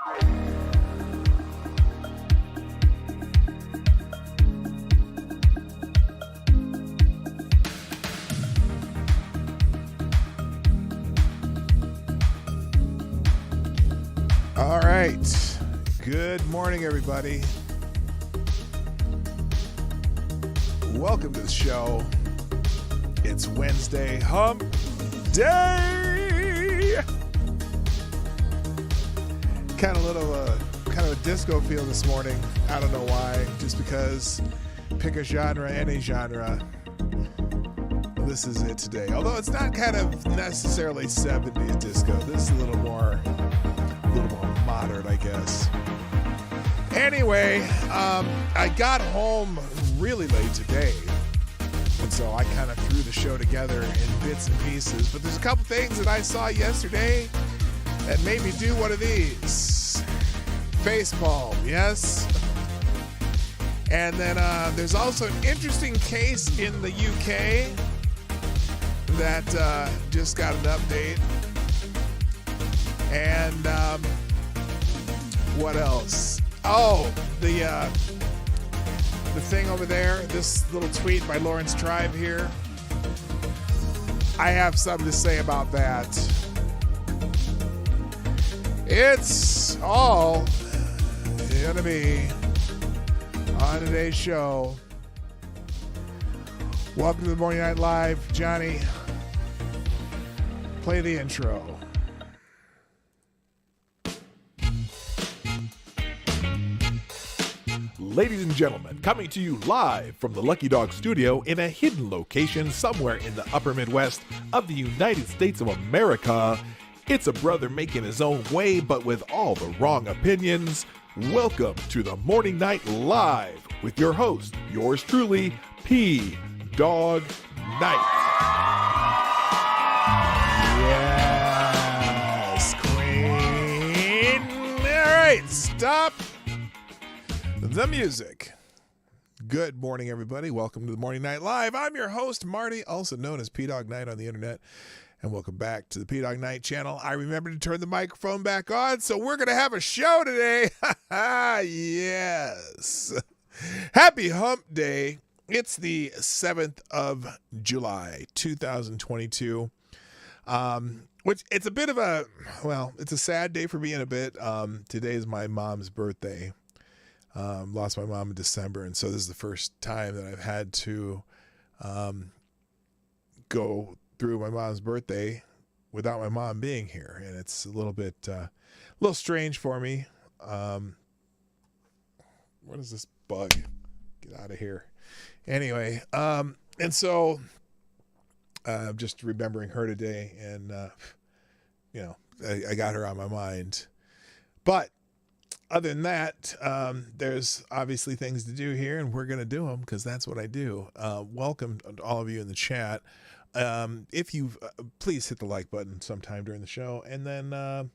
All right. Good morning, everybody. Welcome to the show. It's Wednesday, Hump Day. Kind of a disco feel this morning. I don't know why. Just because. Pick a genre, any genre. This is it today. Although it's not kind of necessarily 70s disco. This is a little more modern, I guess. Anyway, I got home really late today, and so I kind of threw the show together in bits and pieces. But there's a couple things that I saw yesterday that made me do one of these. Facepalm, yes. And then there's also an interesting case in the UK that just got an update. And what else? Oh, the thing over there, this little tweet by Lawrence Tribe here. I have something to say about that. It's all gonna be on today's show. Welcome to the Morning Night Live. Johnny, play the intro. Ladies and gentlemen, coming to you live from the Lucky Dog Studio in a hidden location somewhere in the upper Midwest of the United States of America, it's a brother making his own way but with all the wrong opinions. Welcome to the Morning Night Live with your host, yours truly, P. Dog Night. Yes, Queen. All right, stop the music. Good morning, everybody. Welcome to the Morning Night Live. I'm your host, Marty, also known as P-Dog Night on the internet. And welcome back to the P-Dog Night channel. I remembered to turn the microphone back on, so we're going to have a show today. Yes. Happy Hump Day. It's the 7th of July, 2022. Which it's a bit of a, well, it's a sad day for me in a bit. Today is my mom's birthday. Lost my mom in December, and so this is the first time that I've had to go through my mom's birthday without my mom being here, and it's a little strange for me. What is this bug? Get out of here. Anyway, and so just remembering her today, and I got her on my mind. But other than that, there's obviously things to do here, and we're going to do them because that's what I do. Welcome to all of you in the chat. If you've, please hit the like button sometime during the show, and then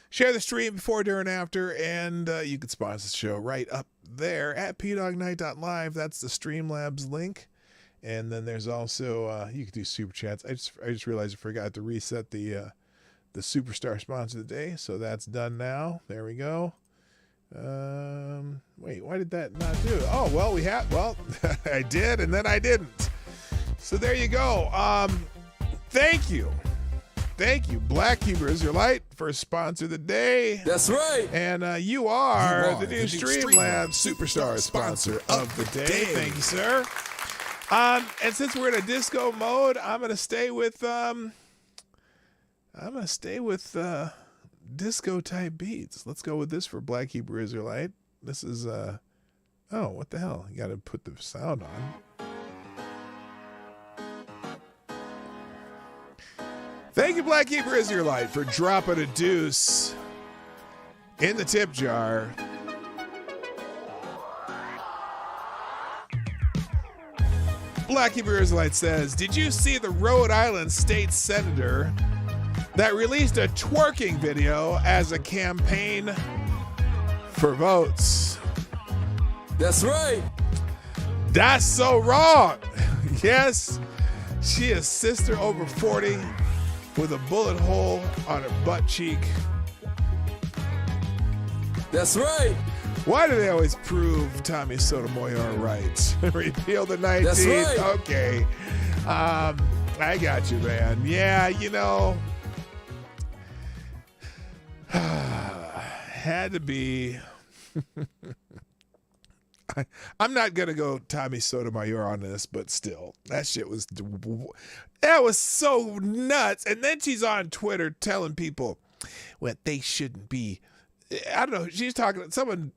share the stream before, during, after, and you can sponsor the show right up there at pdognight.live. That's the Streamlabs link. And then there's also, you can do super chats. I just realized I forgot to reset the superstar sponsor of the day, so that's done now. There we go. Wait, why did that not do it? Oh, well, I did, and then I didn't. So there you go. Thank you, Black Hebrew Israelite, for sponsor of the day. That's right. And you are the new Streamlabs Superstar sponsor of the day. Thank you, sir. And since we're in a disco mode, I'm gonna stay with disco type beats. Let's go with this for Black Hebrew Israelite. This is oh, what the hell? You gotta put the sound on. Thank you, Black Hebrew Israelite, for dropping a deuce in the tip jar. Black Hebrew Israelite says, did you see the Rhode Island state senator that released a twerking video as a campaign for votes? That's right. That's so wrong. Yes, she is sister over 40 with a bullet hole on her butt cheek. That's right. Why do they always prove Tommy Sotomayor right? Repeal the 19th. That's right. Okay. I got you, man. Yeah, had to be. I'm not gonna go Tommy Sotomayor on this, but still, that was so nuts. And then she's on Twitter telling people what they shouldn't be. I don't know. She's talking to someone,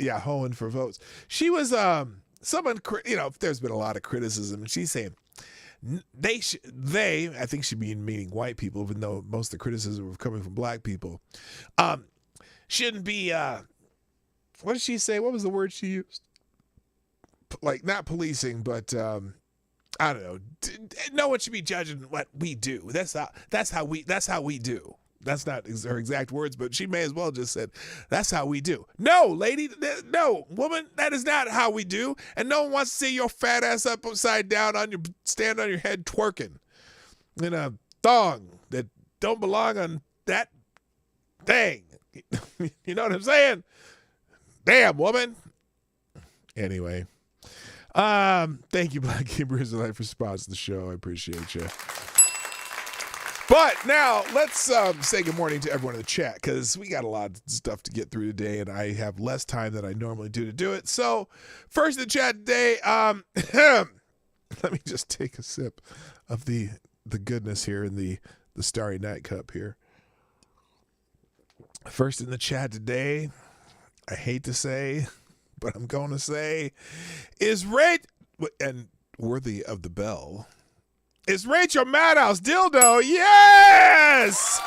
hoeing for votes. She was someone. There's been a lot of criticism, and she's saying they, I think she'd be meaning white people, even though most of the criticism was coming from black people. Shouldn't be. What did she say? What was the word she used? Like, not policing, but I don't know. No one should be judging what we do. That's how we do. That's not her exact words, but she may as well just said, that's how we do. No, lady, no, woman, that is not how we do. And no one wants to see your fat ass up upside down stand on your head twerking in a thong that don't belong on that thing. You know what I'm saying? Damn, woman. Anyway. Thank you, Black Hebrews Life, for sponsoring the show. I appreciate you. But now let's say good morning to everyone in the chat, because we got a lot of stuff to get through today, and I have less time than I normally do to do it. So first in the chat today, let me just take a sip of the goodness here in the Starry Night Cup here. First in the chat today, I hate to say, but I'm going to say, is and worthy of the bell, is Rachel Madhouse Dildo? Yes!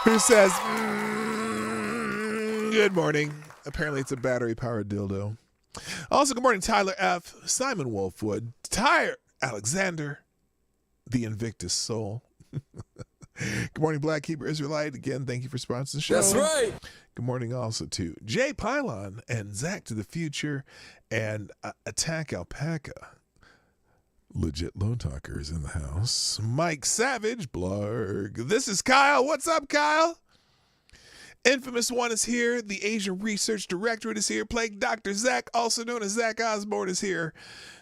Who says, good morning. Apparently it's a battery-powered dildo. Also, good morning, Tyler F., Simon Wolfwood, Tyre Alexander, the Invictus Soul. Good morning, Black Hebrew Israelite. Again, thank you for sponsoring the show. That's right. Good morning also to Jay Pylon and Zach to the Future and Attack Alpaca. Legit Low Talker is in the house. Mike Savage, Blarg. This is Kyle. What's up, Kyle? Infamous One is here. The Asian Research Directorate is here. Plague Dr. Zach, also known as Zach Osborne, is here.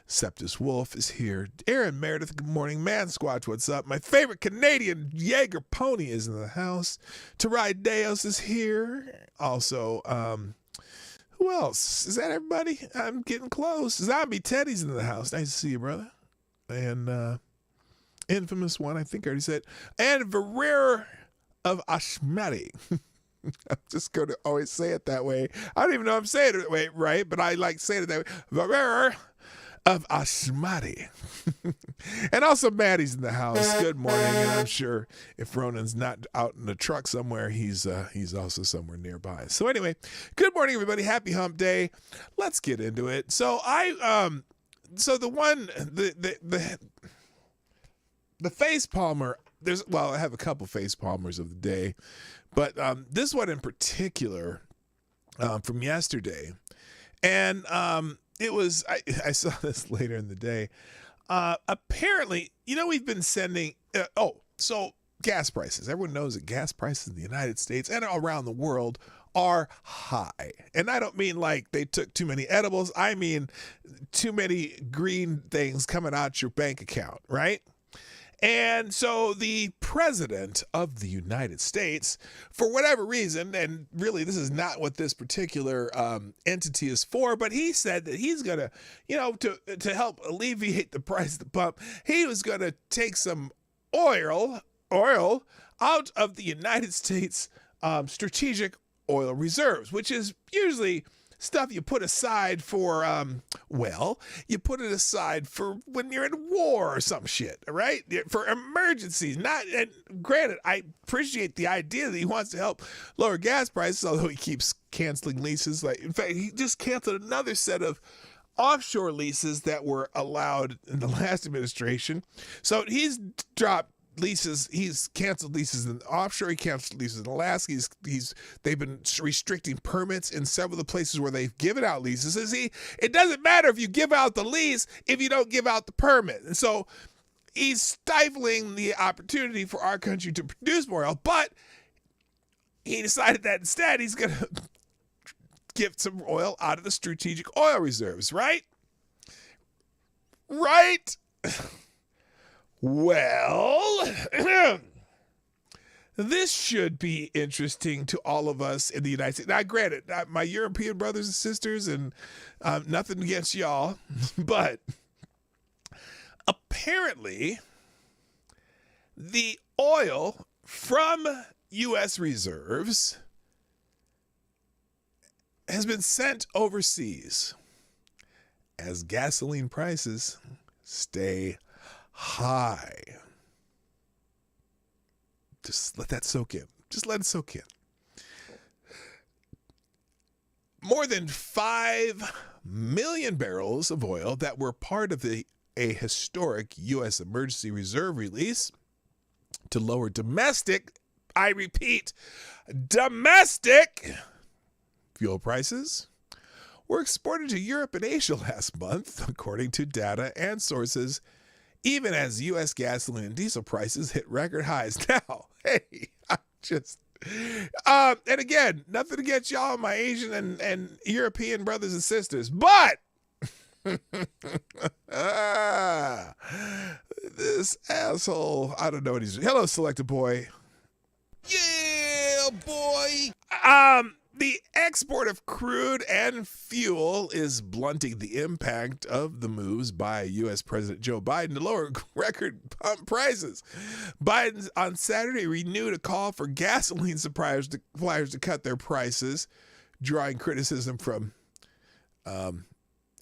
Septus Wolf is here. Aaron Meredith, good morning. Man Squatch, what's up? My favorite Canadian Jaeger pony is in the house. Tarai Deos is here. Also, who else? Is that everybody? I'm getting close. Zombie Teddy's in the house. Nice to see you, brother. And Infamous One, I think I already said. And Verrer of Ashmati. I'm just going to always say it that way. I don't even know if I'm saying it right, but I like saying it that way. Verrer of Ashmati. And also Maddie's in the house. Good morning. And I'm sure if Ronan's not out in the truck somewhere, he's also somewhere nearby. So anyway, good morning, everybody. Happy hump day. Let's get into it. So the face palmer, I have a couple face palmers of the day, but this one in particular from yesterday. And it was, I saw this later in the day. Apparently, we've been sending, so gas prices. Everyone knows that gas prices in the United States and around the world are high. And I don't mean like they took too many edibles. I mean too many green things coming out your bank account, right? And so the president of the United States, for whatever reason, and really this is not what this particular entity is for, but he said that he's going to, to help alleviate the price of the pump, he was going to take some oil out of the United States strategic oil reserves, which is usually stuff you put aside for, you put it aside for when you're in war or some shit, right? For emergencies. And granted, I appreciate the idea that he wants to help lower gas prices, although he keeps canceling leases. In fact, he just canceled another set of offshore leases that were allowed in the last administration. So he's dropped leases. He's canceled leases in offshore. He canceled leases in Alaska. They've been restricting permits in several of the places where they've given out leases. It doesn't matter if you give out the lease if you don't give out the permit. And so he's stifling the opportunity for our country to produce more oil. But he decided that instead he's going to get some oil out of the strategic oil reserves, right? Right? Well, this should be interesting to all of us in the United States. Now, granted, my European brothers and sisters, and nothing against y'all, but apparently the oil from U.S. reserves has been sent overseas as gasoline prices stay high. Just let that soak in. Just let it soak in. More than 5 million barrels of oil that were part of a historic U.S. emergency reserve release to lower domestic, I repeat, domestic fuel prices were exported to Europe and Asia last month, according to data and sources, even as U.S. gasoline and diesel prices hit record highs. Now, hey, and again, nothing against y'all, my Asian and European brothers and sisters, but this asshole, I don't know what he's doing. Hello, Selected Boy. Yeah, boy. The export of crude and fuel is blunting the impact of the moves by U.S. President Joe Biden to lower record pump prices. Biden on Saturday renewed a call for gasoline suppliers to cut their prices, drawing criticism from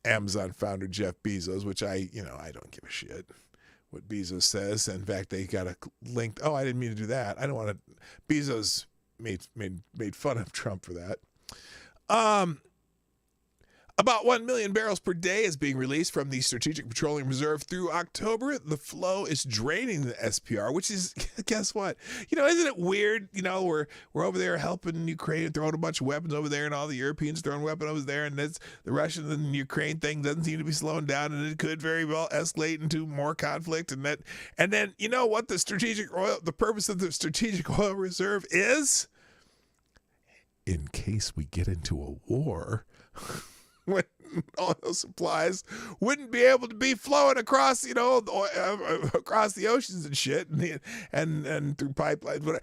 Amazon founder Jeff Bezos, which I don't give a shit what Bezos says. In fact, they got a link. Oh, I didn't mean to do that. I don't want to. Bezos made fun of Trump for that. About 1 million barrels per day is being released from the Strategic Petroleum Reserve through October. The flow is draining the SPR, which is, guess what? Isn't it weird? We're over there helping Ukraine, throwing a bunch of weapons over there, and all the Europeans throwing weapons over there, and the Russian and Ukraine thing doesn't seem to be slowing down, and it could very well escalate into more conflict. And then you know what the purpose of the Strategic Oil Reserve is? In case we get into a war, when oil supplies wouldn't be able to be flowing across, across the oceans and shit, and through pipelines. But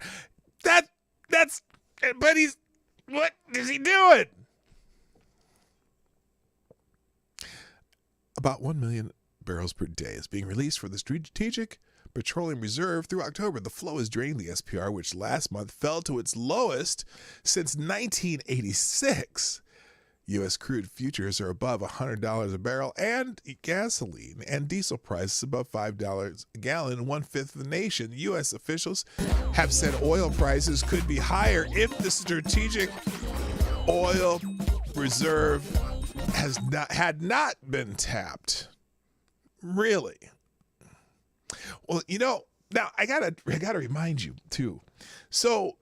what is he doing? About 1 million barrels per day is being released for the Strategic Petroleum Reserve through October. The flow is draining the SPR, which last month fell to its lowest since 1986. U.S. crude futures are above $100 a barrel, and gasoline and diesel prices above $5 a gallon in 1/5 of the nation. U.S. officials have said oil prices could be higher if the Strategic Oil Reserve had not been tapped. Really? Well, now I gotta remind you too. So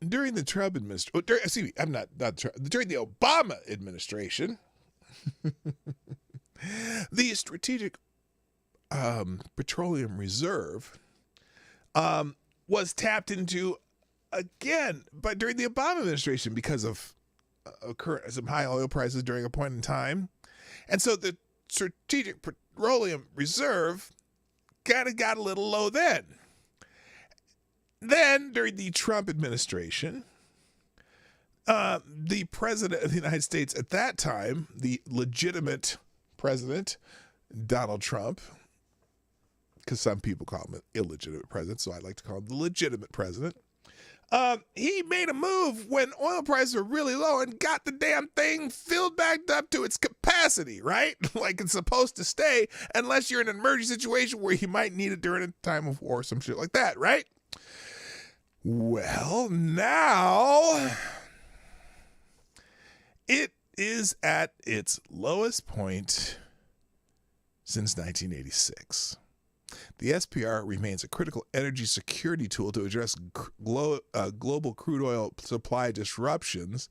during the Trump administration, during the Obama administration, the Strategic Petroleum Reserve was tapped into again, but during the Obama administration because of some high oil prices during a point in time, and so the Strategic Petroleum Reserve got a little low then. Then, during the Trump administration, the president of the United States at that time, the legitimate president, Donald Trump, because some people call him an illegitimate president, so I like to call him the legitimate president, he made a move when oil prices were really low and got the damn thing filled back up to its capacity, right? Like it's supposed to stay, unless you're in an emergency situation where you might need it during a time of war or some shit like that, right? Well, now it is at its lowest point since 1986. The SPR remains a critical energy security tool to address global crude oil supply disruptions,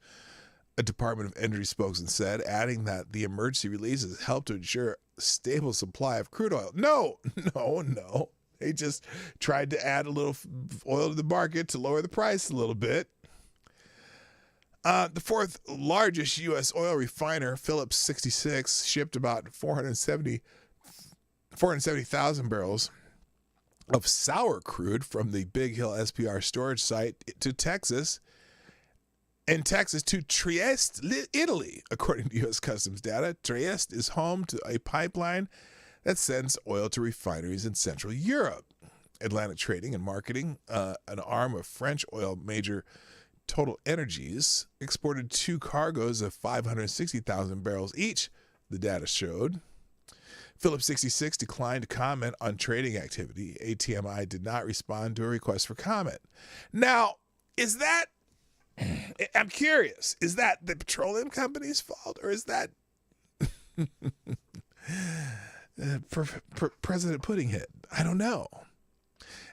a Department of Energy spokesman said, adding that the emergency releases help to ensure a stable supply of crude oil. No. They just tried to add a little oil to the market to lower the price a little bit. The fourth largest U.S. oil refiner, Phillips 66, shipped about 470,000 barrels of sour crude from the Big Hill SPR storage site to Texas to Trieste, Italy. According to U.S. Customs data, Trieste is home to a pipeline that sends oil to refineries in Central Europe. Atlantic Trading and Marketing, an arm of French oil major Total Energies, exported 2 cargoes of 560,000 barrels each, the data showed. Phillips 66 declined to comment on trading activity. ATMI did not respond to a request for comment. Now, is that, I'm curious, is that the petroleum company's fault, or is that President Puddinghead? I don't know.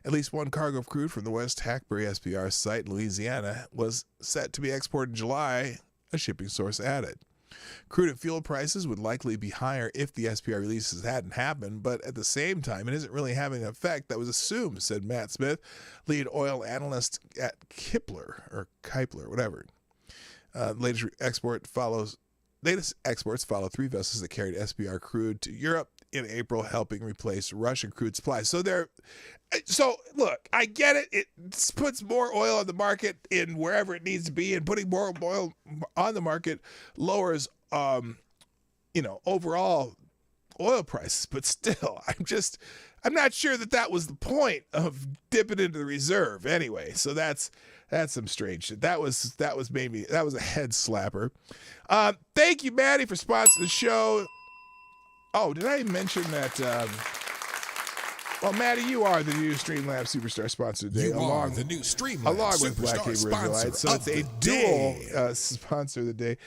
At least one cargo of crude from the West Hackberry SPR site in Louisiana was set to be exported in July, a shipping source added. Crude and fuel prices would likely be higher if the SPR releases hadn't happened, but at the same time, it isn't really having an effect that was assumed, said Matt Smith, lead oil analyst at Kepler, whatever. Latest exports follow 3 vessels that carried SPR crude to Europe in April, helping replace Russian crude supply. So look, I get it. It puts more oil on the market in wherever it needs to be, and putting more oil on the market lowers, overall oil prices. But still, I'm not sure that was the point of dipping into the reserve anyway. So that's some strange shit. That was a head slapper. Thank you, Maddie, for sponsoring the show. Oh, did I mention that? Well, Maddie, you are the new Streamlabs Superstar sponsor today. You are the new Streamlabs along with Black Superstar Cable Israelites. So it's a dual sponsor of the day.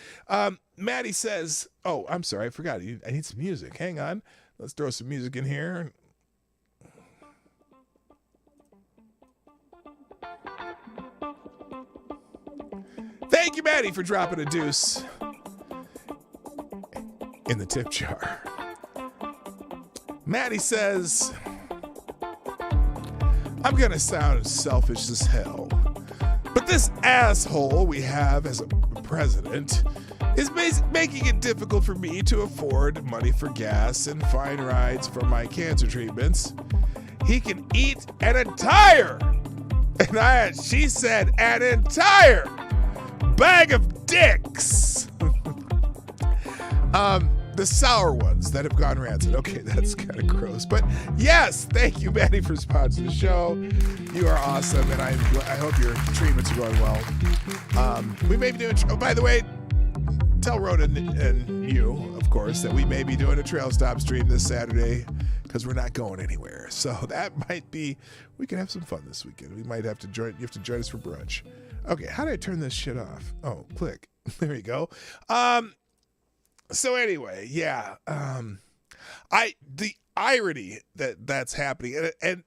Maddie says, oh, I'm sorry, I forgot. I need some music. Hang on. Let's throw some music in here. Thank you, Maddie, for dropping a deuce in the tip jar. Maddie says, I'm going to sound selfish as hell, but this asshole we have as a president is making it difficult for me to afford money for gas and fine rides for my cancer treatments. He can eat an entire, she said, an entire bag of dicks. The sour ones that have gone rancid. Okay, that's kind of gross. But yes, thank you, Maddie, for sponsoring the show. You are awesome, and I hope your treatments are going well. We may be doing, by the way, tell Rhoda and you, of course, that we may be doing a Trail Stop stream this Saturday because we're not going anywhere. So that might be, we can have some fun this weekend. We might have to join, you have to join us for brunch. Okay, how do I turn this shit off? Oh, click. There you go. So anyway, yeah, the irony that's happening, and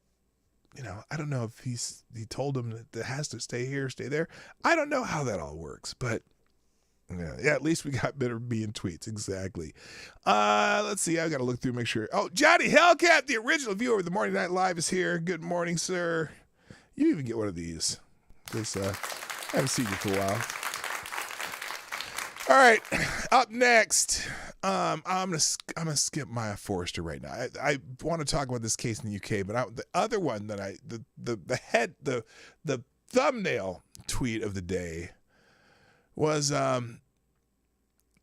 I don't know if he told him that it has to stay here, stay there. I don't know how that all works, but yeah, at least we got better being tweets. Exactly. Let's see. I got to look through, make sure. Oh, Johnny Hellcat, the original viewer of the Morning Night Live, is here. Good morning, sir. You even get one of these because I haven't seen you for a while. All right, up next, I'm gonna skip Maya Forrester right now. I want to talk about this case in the UK, but the other one that the thumbnail tweet of the day was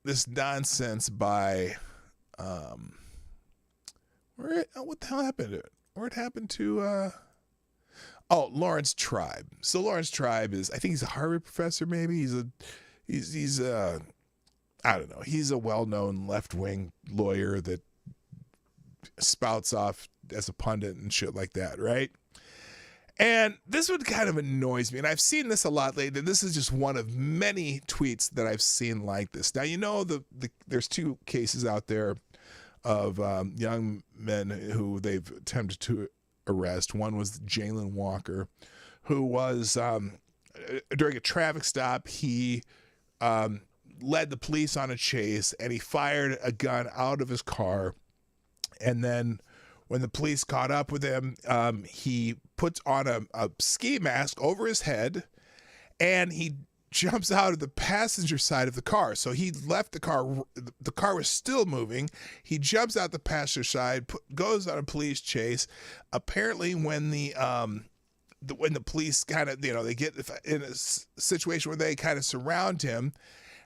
this nonsense by what the hell happened to it? Where it happened to Lawrence Tribe. So Lawrence Tribe is, I think he's a Harvard professor. Maybe he's I don't know. He's a well-known left-wing lawyer that spouts off as a pundit and shit like that, right? And this one kind of annoys me, and I've seen this a lot lately. This is just one of many tweets that I've seen like this. Now, there's 2 cases out there of young men who they've attempted to arrest. One was Jalen Walker, who was, during a traffic stop, he led the police on a chase, and he fired a gun out of his car. And then when the police caught up with him, he puts on a ski mask over his head, and he jumps out of the passenger side of the car. So he left the car. The car was still moving. He jumps out the passenger side, goes on a police chase. Apparently, when the police kind of, they get in a situation where they kind of surround him,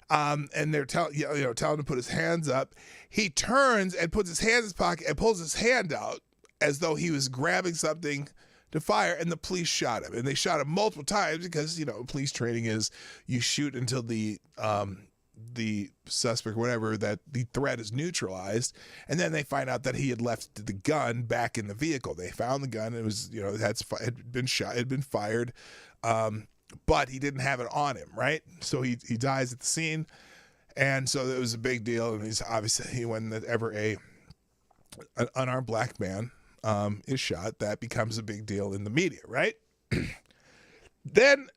and they're telling him to put his hands up, he turns and puts his hand in his pocket and pulls his hand out as though he was grabbing something to fire, and the police shot him. And they shot him multiple times because, police training is you shoot until the suspect, whatever, that the threat is neutralized. And then they find out that he had left the gun back in the vehicle. They found the gun. It was, it had been shot, it had been fired, but he didn't have it on him, right? So he dies at the scene. And so it was a big deal. And he's obviously, whenever an unarmed black man is shot, that becomes a big deal in the media, right? Then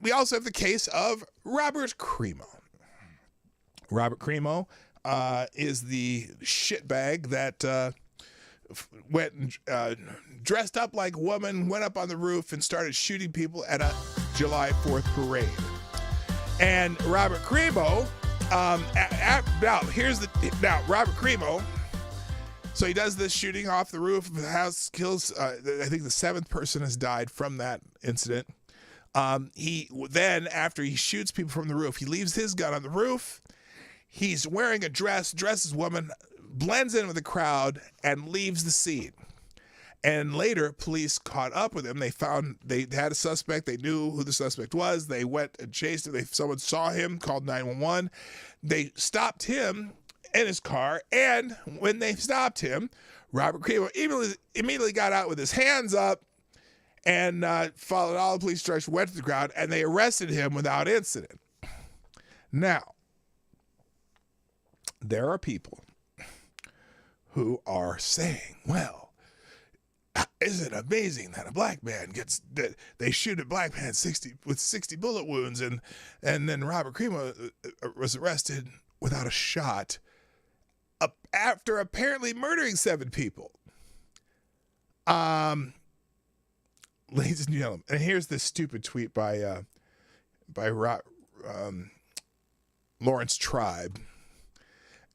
we also have the case of Robert Crimo. Robert Crimo is the shitbag that went and dressed up like a woman, went up on the roof and started shooting people at a July 4th parade. And Robert Crimo, Robert Crimo, so he does this shooting off the roof of the house, kills, I think the 7th person has died from that incident. He then, after he shoots people from the roof, he leaves his gun on the roof. He's wearing a dresses woman, blends in with the crowd, and leaves the scene. And later, police caught up with him. They had a suspect. They knew who the suspect was. They went and chased him. Someone saw him, called 911. They stopped him in his car, and when they stopped him, Robert Crimo immediately got out with his hands up and followed all the police instructions, went to the crowd, and they arrested him without incident. Now, there are people who are saying, well, isn't it amazing that a black man that they shoot a black man with 60 bullet wounds, and then Robert Crimo was arrested without a shot after apparently murdering 7 people. Ladies and gentlemen, and here's this stupid tweet by Lawrence Tribe.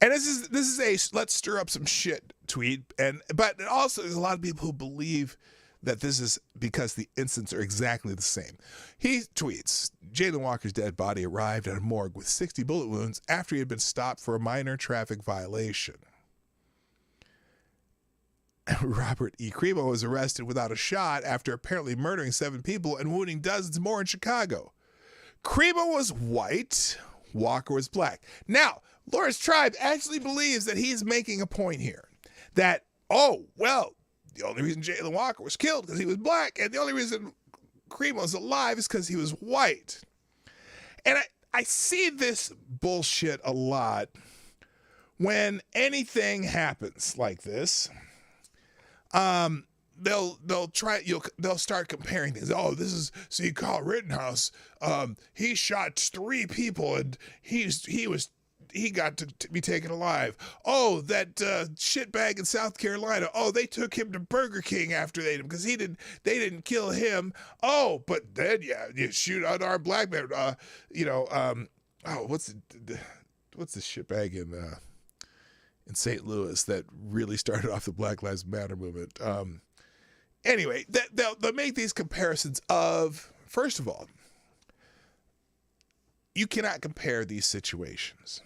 And this is a let's stir up some shit tweet, but also there's a lot of people who believe that this is because the incidents are exactly the same. He tweets, Jayland Walker's dead body arrived at a morgue with 60 bullet wounds after he had been stopped for a minor traffic violation. Robert E. Crimo was arrested without a shot after apparently murdering 7 people and wounding dozens more in Chicago. Crimo was white, Walker was black. Now, Lawrence Tribe actually believes that he's making a point here. That, the only reason Jayland Walker was killed because he was black, and the only reason Crimo's alive is because he was white. And I see this bullshit a lot when anything happens like this. They'll start comparing things. Oh, this is, so you call Rittenhouse, he shot 3 people and he got to be taken alive. Oh, that shitbag in South Carolina. Oh, they took him to Burger King after they ate him because they didn't kill him. Oh, but then you shoot unarmed black man. What's the shitbag in St. Louis that really started off the Black Lives Matter movement? Anyway, they'll make these comparisons of, first of all, you cannot compare these situations.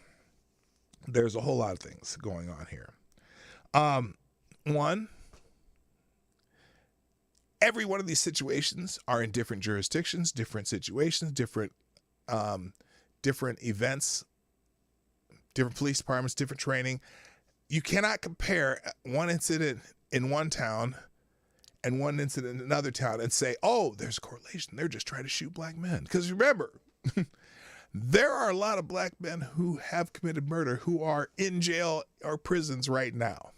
There's a whole lot of things going on here. One, every one of these situations are in different jurisdictions, different situations, different events, different police departments, different training. You cannot compare one incident in one town and one incident in another town and say, oh, there's a correlation. They're just trying to shoot black men. Because remember, there are a lot of black men who have committed murder who are in jail or prisons right now.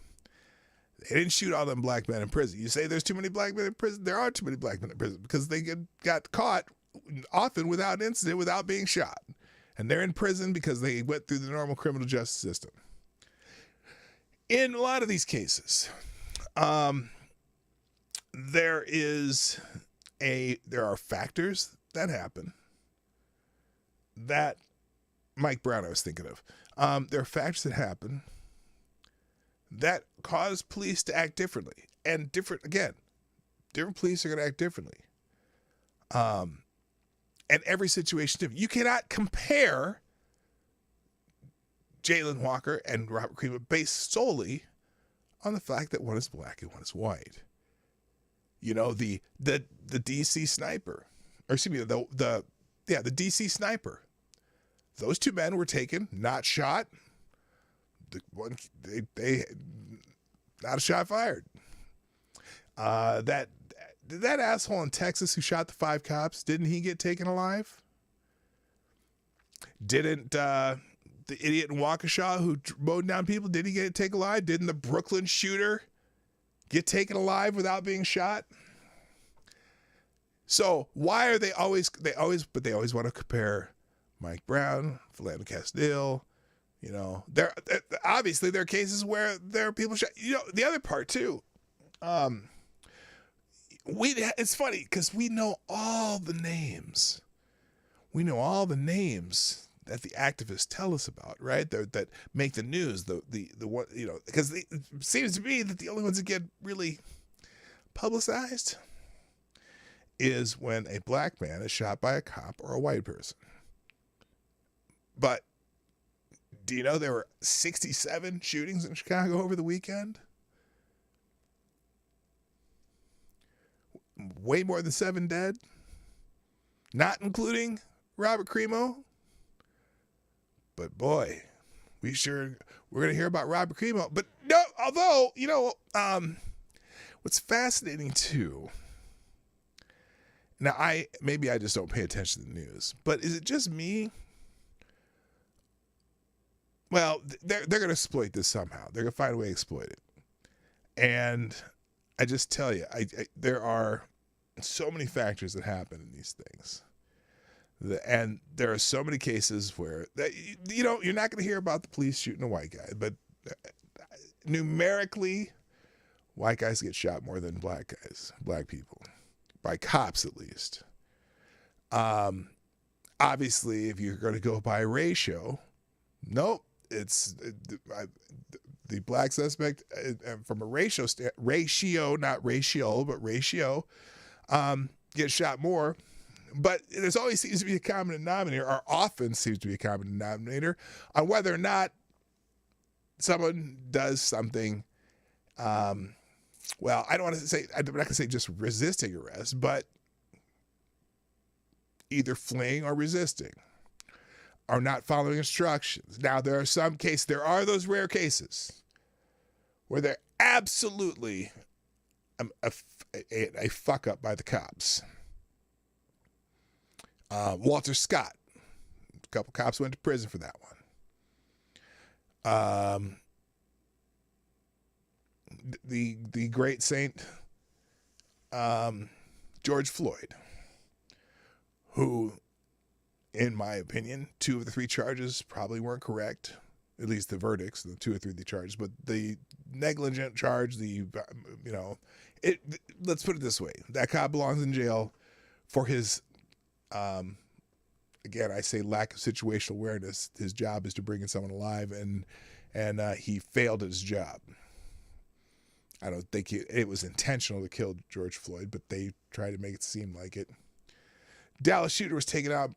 They didn't shoot all them black men in prison. You say there's too many black men in prison? There are too many black men in prison because they got caught often without incident, without being shot. And they're in prison because they went through the normal criminal justice system. In a lot of these cases, there are factors that happen that Mike Brown I was thinking of. There are facts that happen that cause police to act differently. And different police are going to act differently. And every situation is different. You cannot compare Jalen Walker and Robert Cremo based solely on the fact that one is black and one is white. You know, the DC sniper, or excuse me, the DC sniper. Those two men were taken, not shot. They not a shot fired. That asshole in Texas who shot the 5 cops, didn't he get taken alive? Didn't the idiot in Waukesha who mowed down people, did he get taken alive? Didn't the Brooklyn shooter get taken alive without being shot? So why are they always want to compare Mike Brown, Philando Castile? You know, obviously there are cases where there are people shot. You know, the other part too. It's funny because we know all the names. We know all the names that the activists tell us about, right? That make the news. The one, you know, because it seems to me that the only ones that get really publicized is when a black man is shot by a cop or a white person. But do you know there were 67 shootings in Chicago over the weekend? Way more than 7 dead, not including Robert Cremo. But boy, we're going to hear about Robert Cremo. But no, although, you know, what's fascinating too, now maybe I just don't pay attention to the news, but is it just me? Well, they're going to exploit this somehow. They're going to find a way to exploit it. And I just tell you, there are so many factors that happen in these things. And there are so many cases where, you know, you're not going to hear about the police shooting a white guy, but numerically, white guys get shot more than black people, by cops at least. Obviously, if you're going to go by ratio, nope, it's the black suspect from a ratio, not ratio, but ratio, gets shot more. But there's always seems to be a common denominator, or often seems to be a common denominator, on whether or not someone does something. Well, I don't want to say, I'm not going to say just resisting arrest, but either fleeing or resisting, or not following instructions. Now, there are those rare cases where they're absolutely a fuck up by the cops. Walter Scott, a couple cops went to prison for that one. The great Saint George Floyd, who, in my opinion, 2 of the 3 charges probably weren't correct, at least the verdicts, the 2 or 3 of the charges, but the negligent charge, let's put it this way, that cop belongs in jail for his, again, I say lack of situational awareness. His job is to bring in someone alive, and he failed at his job. I don't think it was intentional to kill George Floyd, but they tried to make it seem like it. Dallas shooter was taken out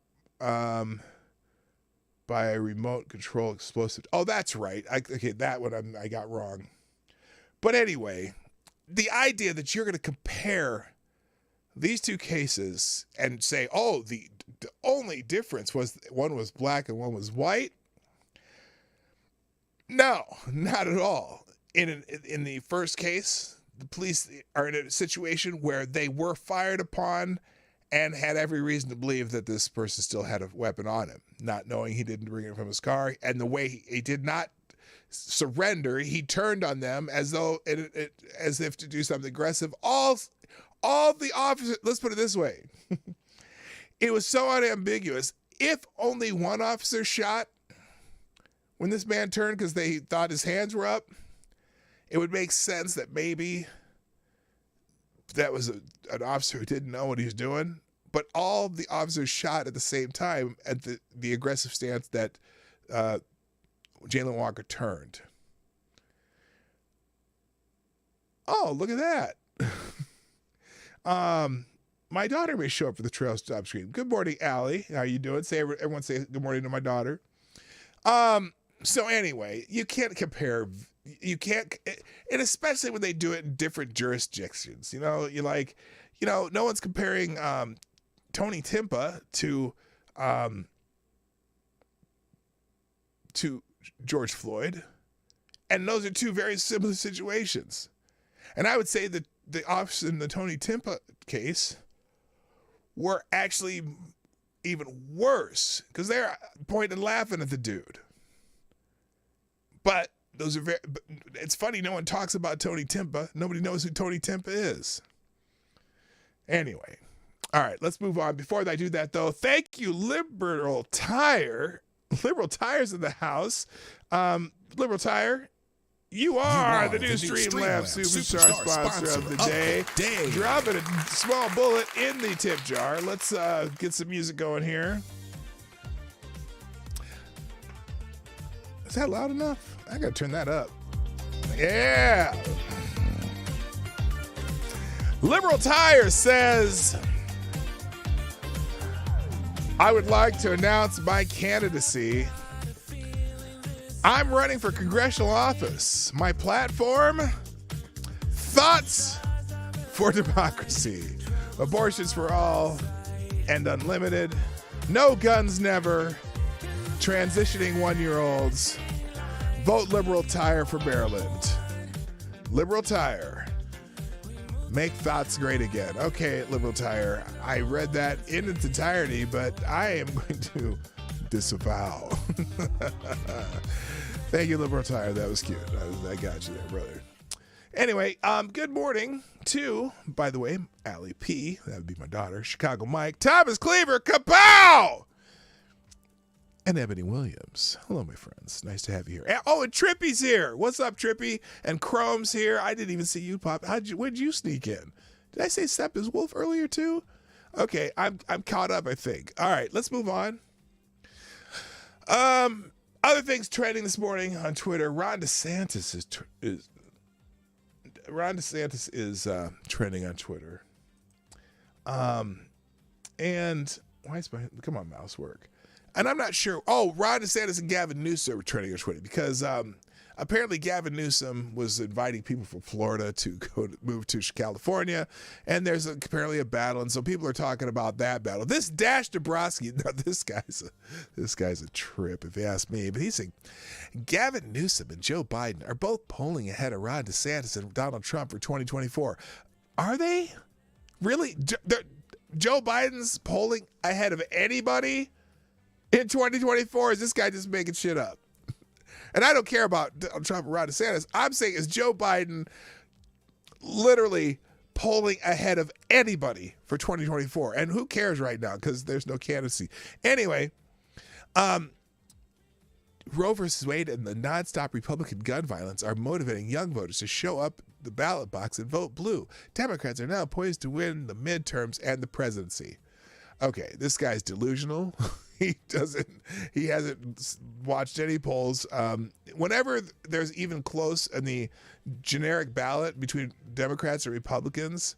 by a remote control explosive. Oh, that's right. That one I got wrong. But anyway, the idea that you're going to compare these 2 cases and say, oh, the only difference was one was black and one was white. No, not at all. In the first case, the police are in a situation where they were fired upon and had every reason to believe that this person still had a weapon on him, not knowing he didn't bring it from his car. And the way he did not surrender, he turned on them as if to do something aggressive. All the officers, let's put it this way. It was so unambiguous. If only one officer shot when this man turned because they thought his hands were up, it would make sense that maybe that was an officer who didn't know what he was doing. but all the officers shot at the same time at the aggressive stance that Jalen Walker turned. Oh, look at that. My daughter may show up for the trail stop screen. Good morning, Allie. How you doing? Everyone say good morning to my daughter. So anyway, you can't compare. You can't, and especially when they do it in different jurisdictions. You know, no one's comparing Tony Timpa to George Floyd, and those are two very similar situations. And I would say that the officers in the Tony Timpa case were actually even worse because they're pointing and laughing at the dude. But those are it's funny, no one talks about Tony Timpa. Nobody knows who Tony Timpa is. Anyway, all right, let's move on. Before I do that, though, thank you, Liberal Tire. Liberal Tire's in the house. Liberal Tire, you are the new Streamlabs Superstar sponsor of the day. Dropping a small bullet in the tip jar. Let's get some music going here. Is that loud enough? I gotta turn that up. Yeah. Liberal Tire says, I would like to announce my candidacy. I'm running for congressional office. My platform, thoughts for democracy. Abortions for all and unlimited. No guns never. Transitioning 1-year-olds. Vote Liberal Tire for Maryland. Liberal Tire. Make thoughts great again. Okay, Liberal Tire. I read that in its entirety, but I am going to disavow. Thank you, Liberal Tire. That was cute. I got you there, brother. Anyway, good morning to, by the way, Allie P. That would be my daughter. Chicago Mike. Thomas Cleaver. Kapow! And Ebony Williams. Hello, my friends. Nice to have you here. Oh, and Trippy's here. What's up, Trippy? And Chrome's here. I didn't even see you pop. When'd you sneak in? Did I say Sepp is Wolf earlier too? Okay, I'm caught up, I think. All right, let's move on. Other things trending this morning on Twitter. Ron DeSantis is trending on Twitter. And why is come on, mouse work? And I'm not sure. Oh, Ron DeSantis and Gavin Newsom are trending on Twitter because apparently Gavin Newsom was inviting people from Florida to move to California, and there's apparently a battle, and so people are talking about that battle. This Dash Dabrowski, now this guy's a trip if you ask me, but he's saying Gavin Newsom and Joe Biden are both polling ahead of Ron DeSantis and Donald Trump for 2024. Are they really? Joe Biden's polling ahead of anybody in 2024? Is this guy just making shit up? And I don't care about Trump and Ron DeSantis. I'm saying, is Joe Biden literally polling ahead of anybody for 2024? And who cares right now because there's no candidacy. Anyway, Roe versus Wade and the nonstop Republican gun violence are motivating young voters to show up the ballot box and vote blue. Democrats are now poised to win the midterms and the presidency. Okay, this guy's delusional. He hasn't watched any polls. Whenever there's even close in the generic ballot between Democrats and Republicans,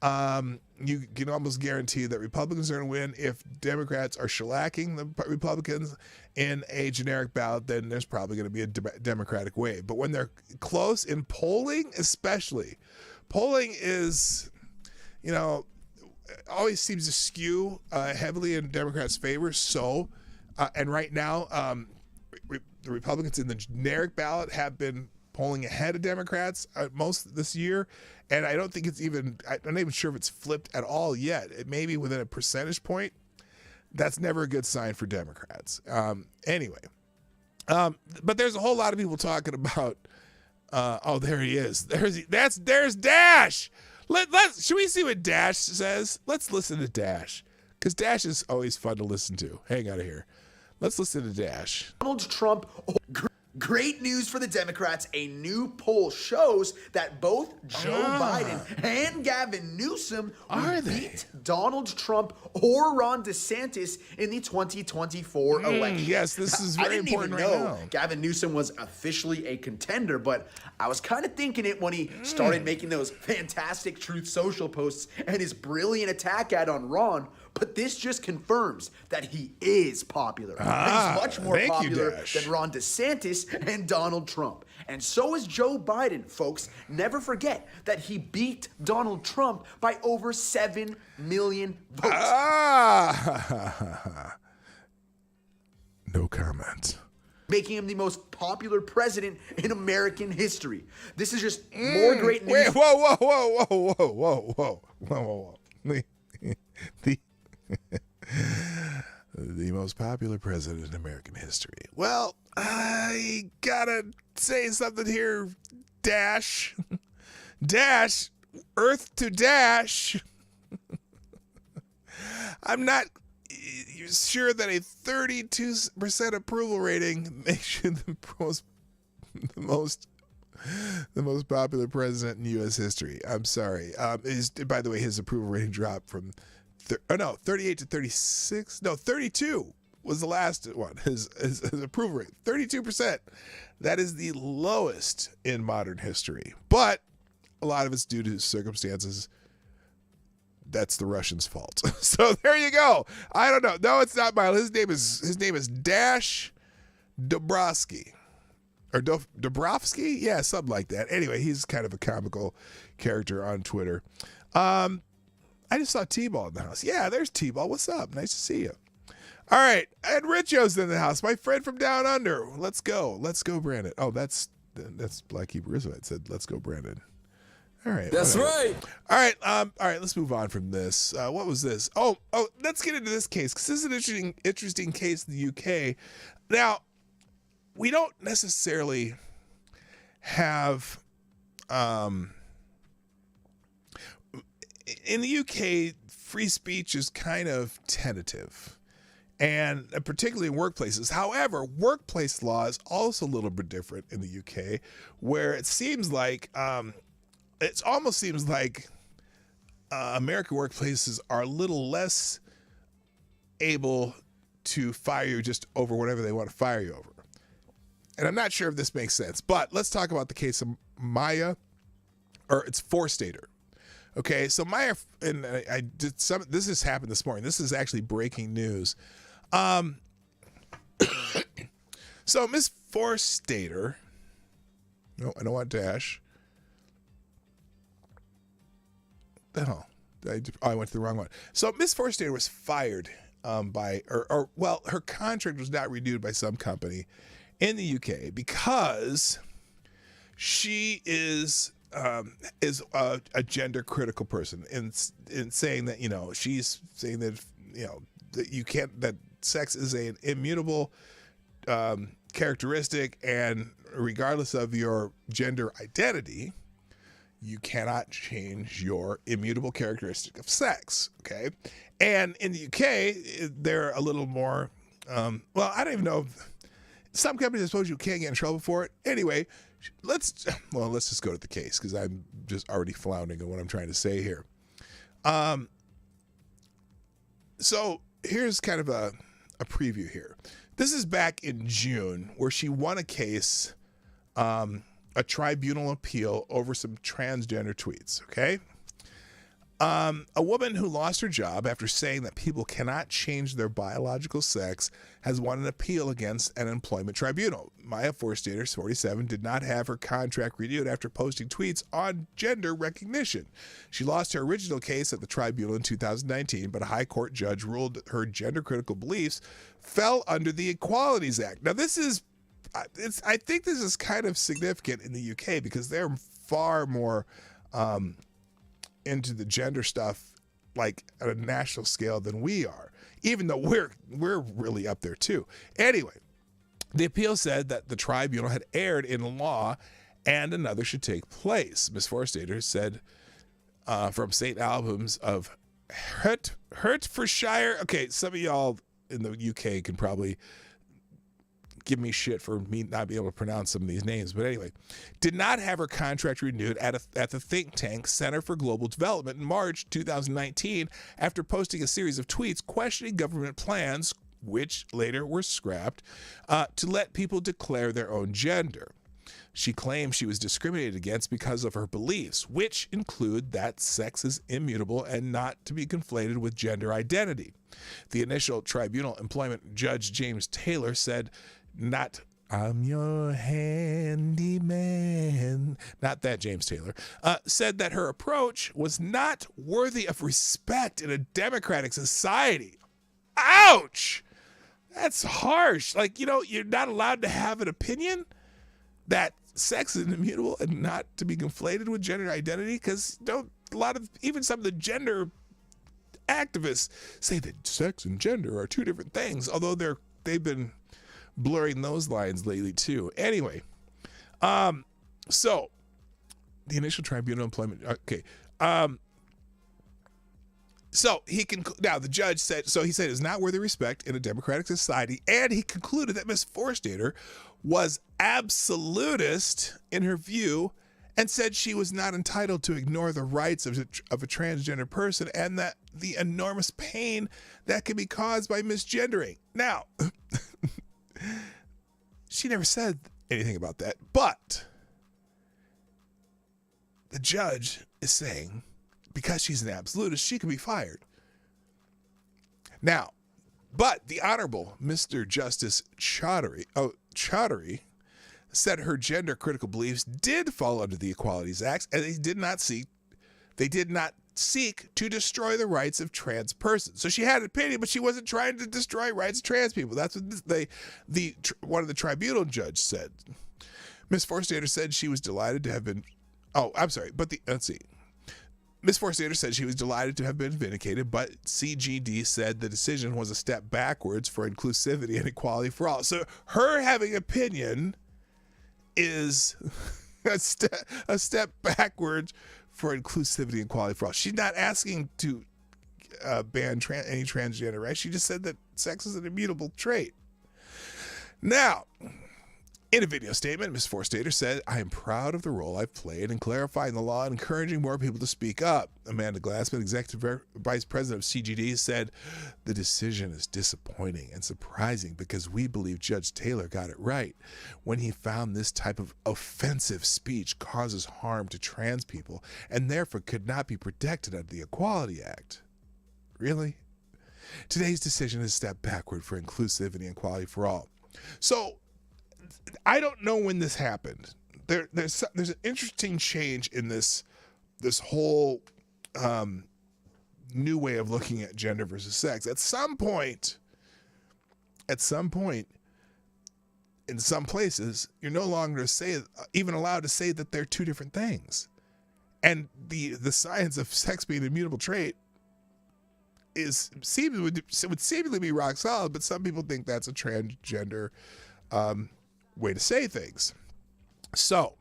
you can almost guarantee that Republicans are going to win. If Democrats are shellacking the Republicans in a generic ballot, then there's probably going to be a Democratic wave. But when they're close in polling, especially, polling is, always seems to skew heavily in Democrats' favor. So, and right now, the Republicans in the generic ballot have been polling ahead of Democrats most this year, and I'm not even sure if it's flipped at all yet. It may be within a percentage point. That's never a good sign for Democrats. Anyway, but there's a whole lot of people talking about. Oh, there he is. There's Dash. Should we see what Dash says? Let's listen to Dash, because Dash is always fun to listen to. Hang out of here. Let's listen to Dash. Donald Trump. Great news for the Democrats. A new poll shows that both Joe Biden and Gavin Newsom will beat Donald Trump or Ron DeSantis in the 2024 election. Yes, this is very important right now. I didn't even know Gavin Newsom was officially a contender, but I was kind of thinking it when he started making those fantastic Truth Social posts and his brilliant attack ad on Ron. But this just confirms that he is popular. And he's much more popular than Ron DeSantis and Donald Trump. And so is Joe Biden, folks. Never forget that he beat Donald Trump by over 7 million votes. No comment. Making him the most popular president in American history. This is just more great news. Wait, whoa. The most popular president in American history. Well, I gotta say something here, Dash. Dash, Earth to Dash. I'm not sure that a 32% approval rating makes you the most popular president in U.S. history. I'm sorry. By the way, his approval rating dropped from 38 to 36. No, 32 was the last one. His approval rate, 32%. That is the lowest in modern history. But a lot of it's due to circumstances. That's the Russians' fault. So there you go. I don't know. No, it's not Miles. His name is Dash Dobrovsky. Or Dobrovsky? Yeah, something like that. Anyway, he's kind of a comical character on Twitter. I just saw T-Ball in the house. Yeah, there's T-Ball. What's up? Nice to see you. All right, and Richo's in the house. My friend from down under. Let's go. Let's go, Brandon. Oh, that's Black Hebrew Israelite said, let's go, Brandon. All right. That's right. All right. All right. Let's move on from this. What was this? Oh, let's get into this case because this is an interesting case in the UK. Now, we don't necessarily have, in the UK, free speech is kind of tentative, and particularly in workplaces. However, workplace law is also a little bit different in the UK, where it seems like, it almost seems like American workplaces are a little less able to fire you just over whatever they want to fire you over. And I'm not sure if this makes sense, but let's talk about the case of Maya, or it's Forstater. Okay, so Maya, and I did some. This has happened this morning. This is actually breaking news. So Miss Forstater, no, I don't want Dash. The hell, I went to the wrong one. So Miss Forstater was fired well, her contract was not renewed by some company in the UK because she is a gender critical person in saying that, she's saying that, that you can't, that sex is an immutable characteristic, and regardless of your gender identity, you cannot change your immutable characteristic of sex. Okay. And in the UK, they're a little more, well, I don't even know. Some companies, I suppose you can't get in trouble for it. Anyway, let's just go to the case because I'm just already floundering in what I'm trying to say here. So here's kind of a preview here. This is back in June where she won a case, a tribunal appeal over some transgender tweets, okay? A woman who lost her job after saying that people cannot change their biological sex has won an appeal against an employment tribunal. Maya Forstater, 47, did not have her contract renewed after posting tweets on gender recognition. She lost her original case at the tribunal in 2019, but a high court judge ruled her gender-critical beliefs fell under the Equalities Act. Now, this is, I think this is kind of significant in the UK because they're far more into the gender stuff, like at a national scale, than we are, even though we're really up there too. Anyway, the appeal said that the tribunal had erred in law and another should take place. Ms. Forstater said from St. Albans of Hertfordshire. Okay, some of y'all in the UK can probably give me shit for me not being able to pronounce some of these names. But anyway, did not have her contract renewed at the think tank Center for Global Development in March 2019 after posting a series of tweets questioning government plans, which later were scrapped, to let people declare their own gender. She claimed she was discriminated against because of her beliefs, which include that sex is immutable and not to be conflated with gender identity. The initial tribunal employment judge James Taylor said, not "I'm your handyman," not that James Taylor, said that her approach was not worthy of respect in a democratic society. Ouch! That's harsh. Like, you're not allowed to have an opinion that sex is immutable and not to be conflated with gender identity, because even some of the gender activists say that sex and gender are two different things, although they've been blurring those lines lately too. Anyway, so the initial tribunal employment, okay. So now the judge said, he said it's not worthy of respect in a democratic society, and he concluded that Ms. Forstater was absolutist in her view and said she was not entitled to ignore the rights of a transgender person and that the enormous pain that can be caused by misgendering. Now, she never said anything about that, but the judge is saying because she's an absolutist, she can be fired. Now, but the Honorable Mr. Justice Chaudhary said her gender critical beliefs did fall under the Equalities Act, and they did not seek to destroy the rights of trans persons. So she had an opinion, but she wasn't trying to destroy rights of trans people. That's what one of the tribunal judge said. Ms. Forstater said she was delighted to have been. Oh, I'm sorry, but let's see. Ms. Forstater said she was delighted to have been vindicated, but CGD said the decision was a step backwards for inclusivity and equality for all. So her having opinion is a step backwards for inclusivity and equality for all. She's not asking to ban any transgender, right? She just said that sex is an immutable trait. Now, in a video statement, Ms. Forstater said, "I am proud of the role I've played in clarifying the law and encouraging more people to speak up." Amanda Glassman, Executive Vice President of CGD, said, "The decision is disappointing and surprising because we believe Judge Taylor got it right when he found this type of offensive speech causes harm to trans people and therefore could not be protected under the Equality Act." Really? Today's decision is a step backward for inclusivity and equality for all. So, I don't know when this happened. There's an interesting change in this whole new way of looking at gender versus sex. At some point, in some places, you're no longer even allowed to say that they're two different things. And the science of sex being an immutable trait would seemingly be rock solid, but some people think that's a transgender way to say things. So,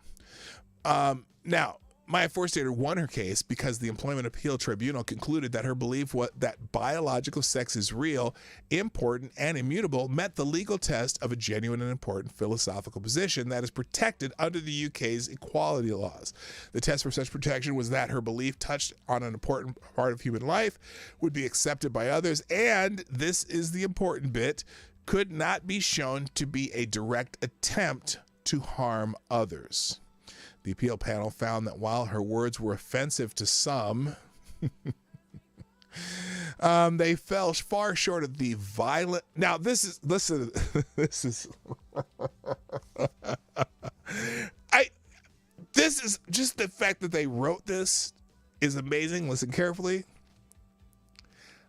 now, Maya Forstater won her case because the Employment Appeal Tribunal concluded that her belief that biological sex is real, important, and immutable met the legal test of a genuine and important philosophical position that is protected under the UK's equality laws. The test for such protection was that her belief touched on an important part of human life, would be accepted by others, and this is the important bit, could not be shown to be a direct attempt to harm others. The appeal panel found that while her words were offensive to some, they fell far short of the violent. Now, this is this is just the fact that they wrote this is amazing. Listen carefully.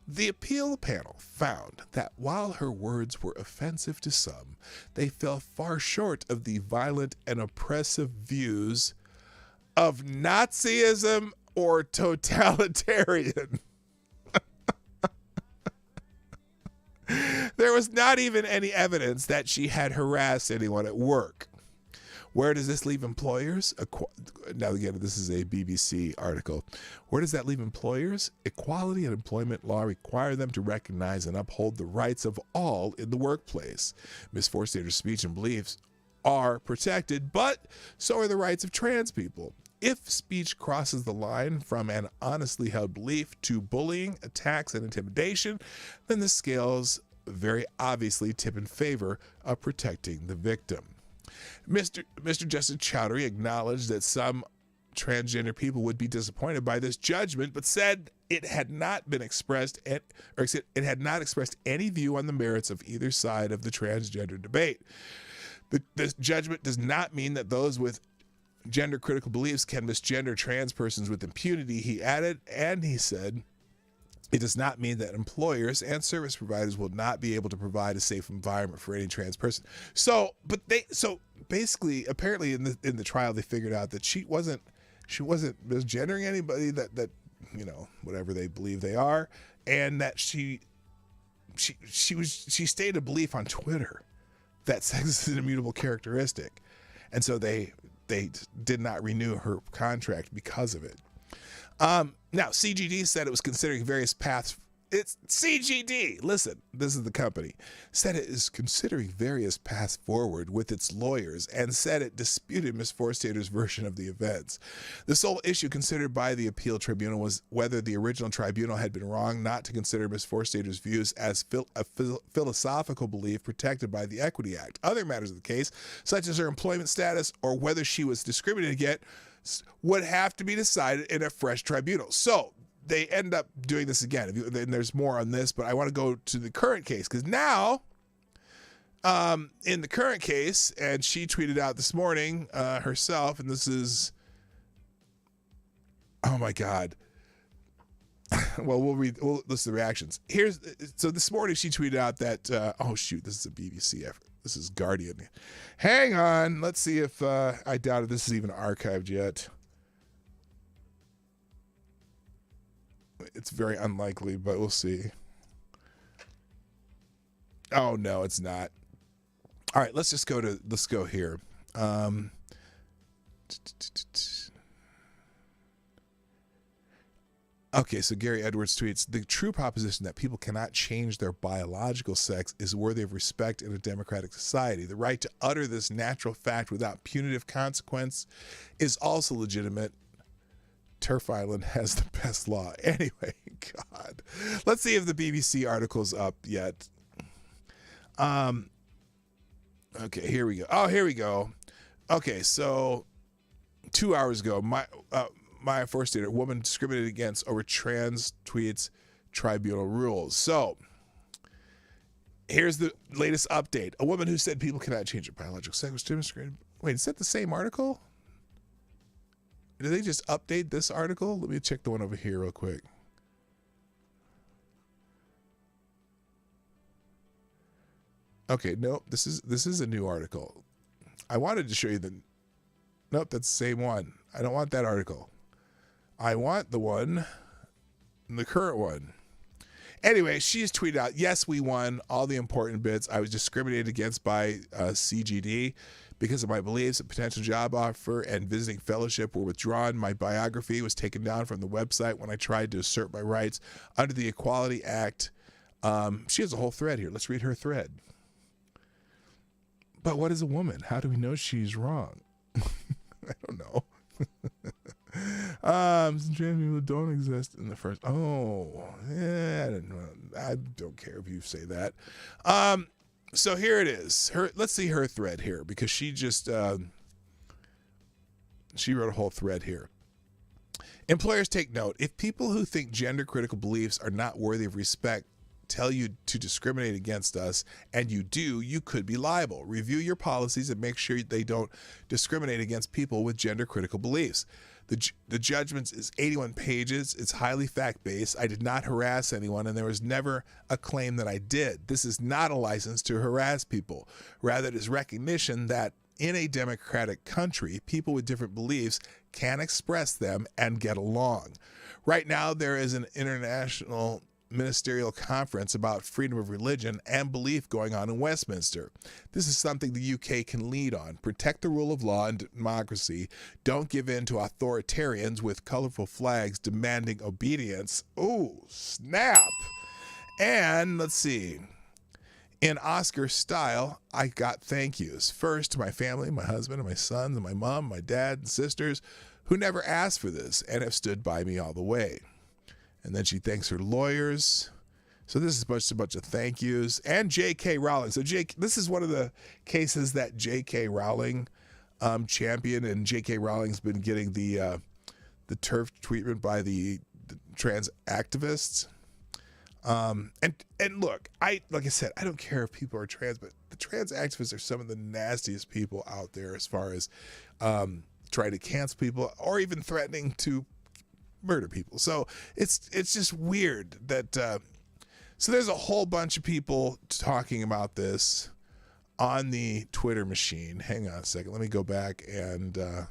The appeal panel found that while her words were offensive to some, they fell far short of the violent and oppressive views of Nazism or totalitarian. There was not even any evidence that she had harassed anyone at work. Where does this leave employers? Now, again, this is a BBC article. Where does that leave employers? Equality and employment law require them to recognize and uphold the rights of all in the workplace. Ms. Forstater's speech and beliefs are protected, but so are the rights of trans people. If speech crosses the line from an honestly held belief to bullying, attacks, and intimidation, then the scales very obviously tip in favor of protecting the victim. Mr. Justice Chowdhury acknowledged that some transgender people would be disappointed by this judgment, but said it had not expressed any view on the merits of either side of the transgender debate. This judgment does not mean that those with gender critical beliefs can misgender trans persons with impunity, he added, and he said, it does not mean that employers and service providers will not be able to provide a safe environment for any trans person. So basically, apparently in the trial, they figured out that she wasn't misgendering anybody that whatever they believe they are, and that she stated a belief on Twitter that sex is an immutable characteristic, and so they did not renew her contract because of it. Now, CGD said it was considering various paths. It's CGD. Listen, this is the company. Said it is considering various paths forward with its lawyers and said it disputed Ms. Forstater's version of the events. The sole issue considered by the appeal tribunal was whether the original tribunal had been wrong not to consider Ms. Forstater's views as a philosophical belief protected by the Equity Act. Other matters of the case, such as her employment status or whether she was discriminated against, would have to be decided in a fresh tribunal. So they end up doing this again. And there's more on this, but I want to go to the current case because now, in the current case, and she tweeted out this morning herself, and this is, oh my God. Well, we'll listen to the reactions. So this morning she tweeted out that, oh shoot, this is a BBC effort. This is Guardian. Hang on. Let's see if I doubt if this is even archived yet. It's very unlikely, but we'll see. Oh, no, it's not. All right, let's go here. Okay, so Gary Edwards tweets, the true proposition that people cannot change their biological sex is worthy of respect in a democratic society. The right to utter this natural fact without punitive consequence is also legitimate. Turf Island has the best law. Anyway, God. Let's see if the BBC article's up yet. Okay, here we go. Oh, here we go. Okay, so 2 hours ago, Maya Forstater, woman discriminated against over trans tweets tribunal rules. So here's the latest update. A woman who said people cannot change their biological sex was demonstrated. Wait, is that the same article? Did they just update this article? Let me check the one over here real quick. Okay, nope. This is a new article. I wanted to show you the. Nope, that's the same one. I don't want that article. I want the current one. Anyway, she has tweeted out, yes, we won all the important bits. I was discriminated against by CGD because of my beliefs. A potential job offer and visiting fellowship were withdrawn. My biography was taken down from the website when I tried to assert my rights under the Equality Act. She has a whole thread here. Let's read her thread. But what is a woman? How do we know she's wrong? I don't know. Trans people don't exist in the first. Oh, yeah, I don't care if you say that. So here it is. Let's see her thread here because she just she wrote a whole thread here. Employers take note. If people who think gender critical beliefs are not worthy of respect tell you to discriminate against us, and you do, you could be liable. Review your policies and make sure they don't discriminate against people with gender critical beliefs. The judgment is 81 pages. It's highly fact-based. I did not harass anyone, and there was never a claim that I did. This is not a license to harass people. Rather, it is recognition that in a democratic country, people with different beliefs can express them and get along. Right now, there is an international ministerial conference about freedom of religion and belief going on in Westminster. This is something the UK can lead on. Protect the rule of law and democracy. Don't give in to authoritarians with colorful flags demanding obedience. Oh, snap. And let's see. In Oscar style, I got thank yous. First to my family, my husband and my sons and my mom, my dad and sisters who never asked for this and have stood by me all the way. And then she thanks her lawyers. So this is a bunch of thank yous. And J.K. Rowling. So this is one of the cases that J.K. Rowling championed, and J.K. Rowling's been getting the turf treatment by the trans activists. And look, like I said, I don't care if people are trans, but the trans activists are some of the nastiest people out there as far as trying to cancel people or even threatening to murder people. So it's just weird that so there's a whole bunch of people talking about this on the Twitter machine. Hang on a second. Let me go back and I'm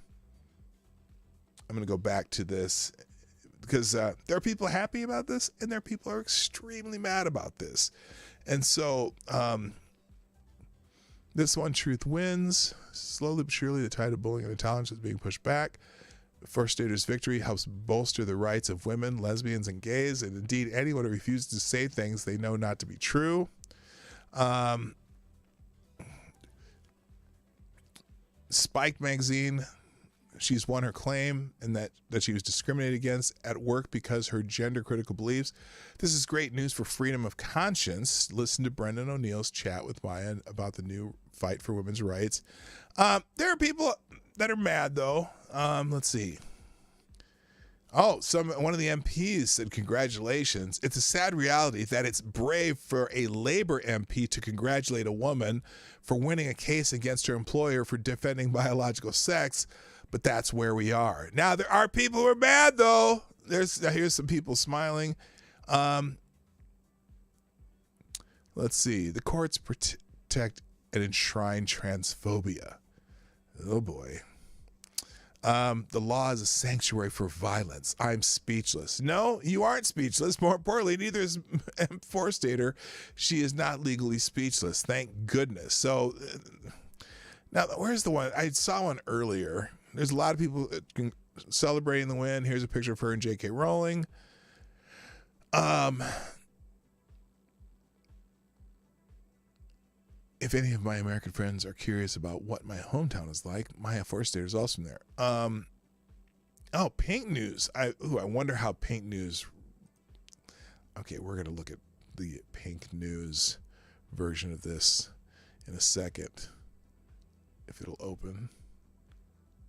going to go back to this because there are people happy about this and there are people who are extremely mad about this. And so this one, truth wins. Slowly but surely, the tide of bullying and intolerance is being pushed back. First Stater's victory helps bolster the rights of women, lesbians, and gays, and indeed anyone who refuses to say things they know not to be true. Spike magazine, she's won her claim and that she was discriminated against at work because her gender-critical beliefs. This is great news for freedom of conscience. Listen to Brendan O'Neill's chat with Maya about the new fight for women's rights. There are people that are mad, though. Let's see. Oh, one of the MPs said, congratulations. It's a sad reality that it's brave for a Labor MP to congratulate a woman for winning a case against her employer for defending biological sex, but that's where we are. Now, there are people who are mad, though. Here's some people smiling. Let's see. The courts protect and enshrine transphobia. Oh, boy. The law is a sanctuary for violence. I'm speechless. No, you aren't speechless. More importantly, neither is Forstater. She is not legally speechless. Thank goodness. So now, where's the one? I saw one earlier. There's a lot of people celebrating the win. Here's a picture of her and J.K. Rowling. If any of my American friends are curious about what my hometown is like, Maya Forstater is also from there. Oh, Pink News. I wonder how Pink News. Okay, we're gonna look at the Pink News version of this in a second. If it'll open.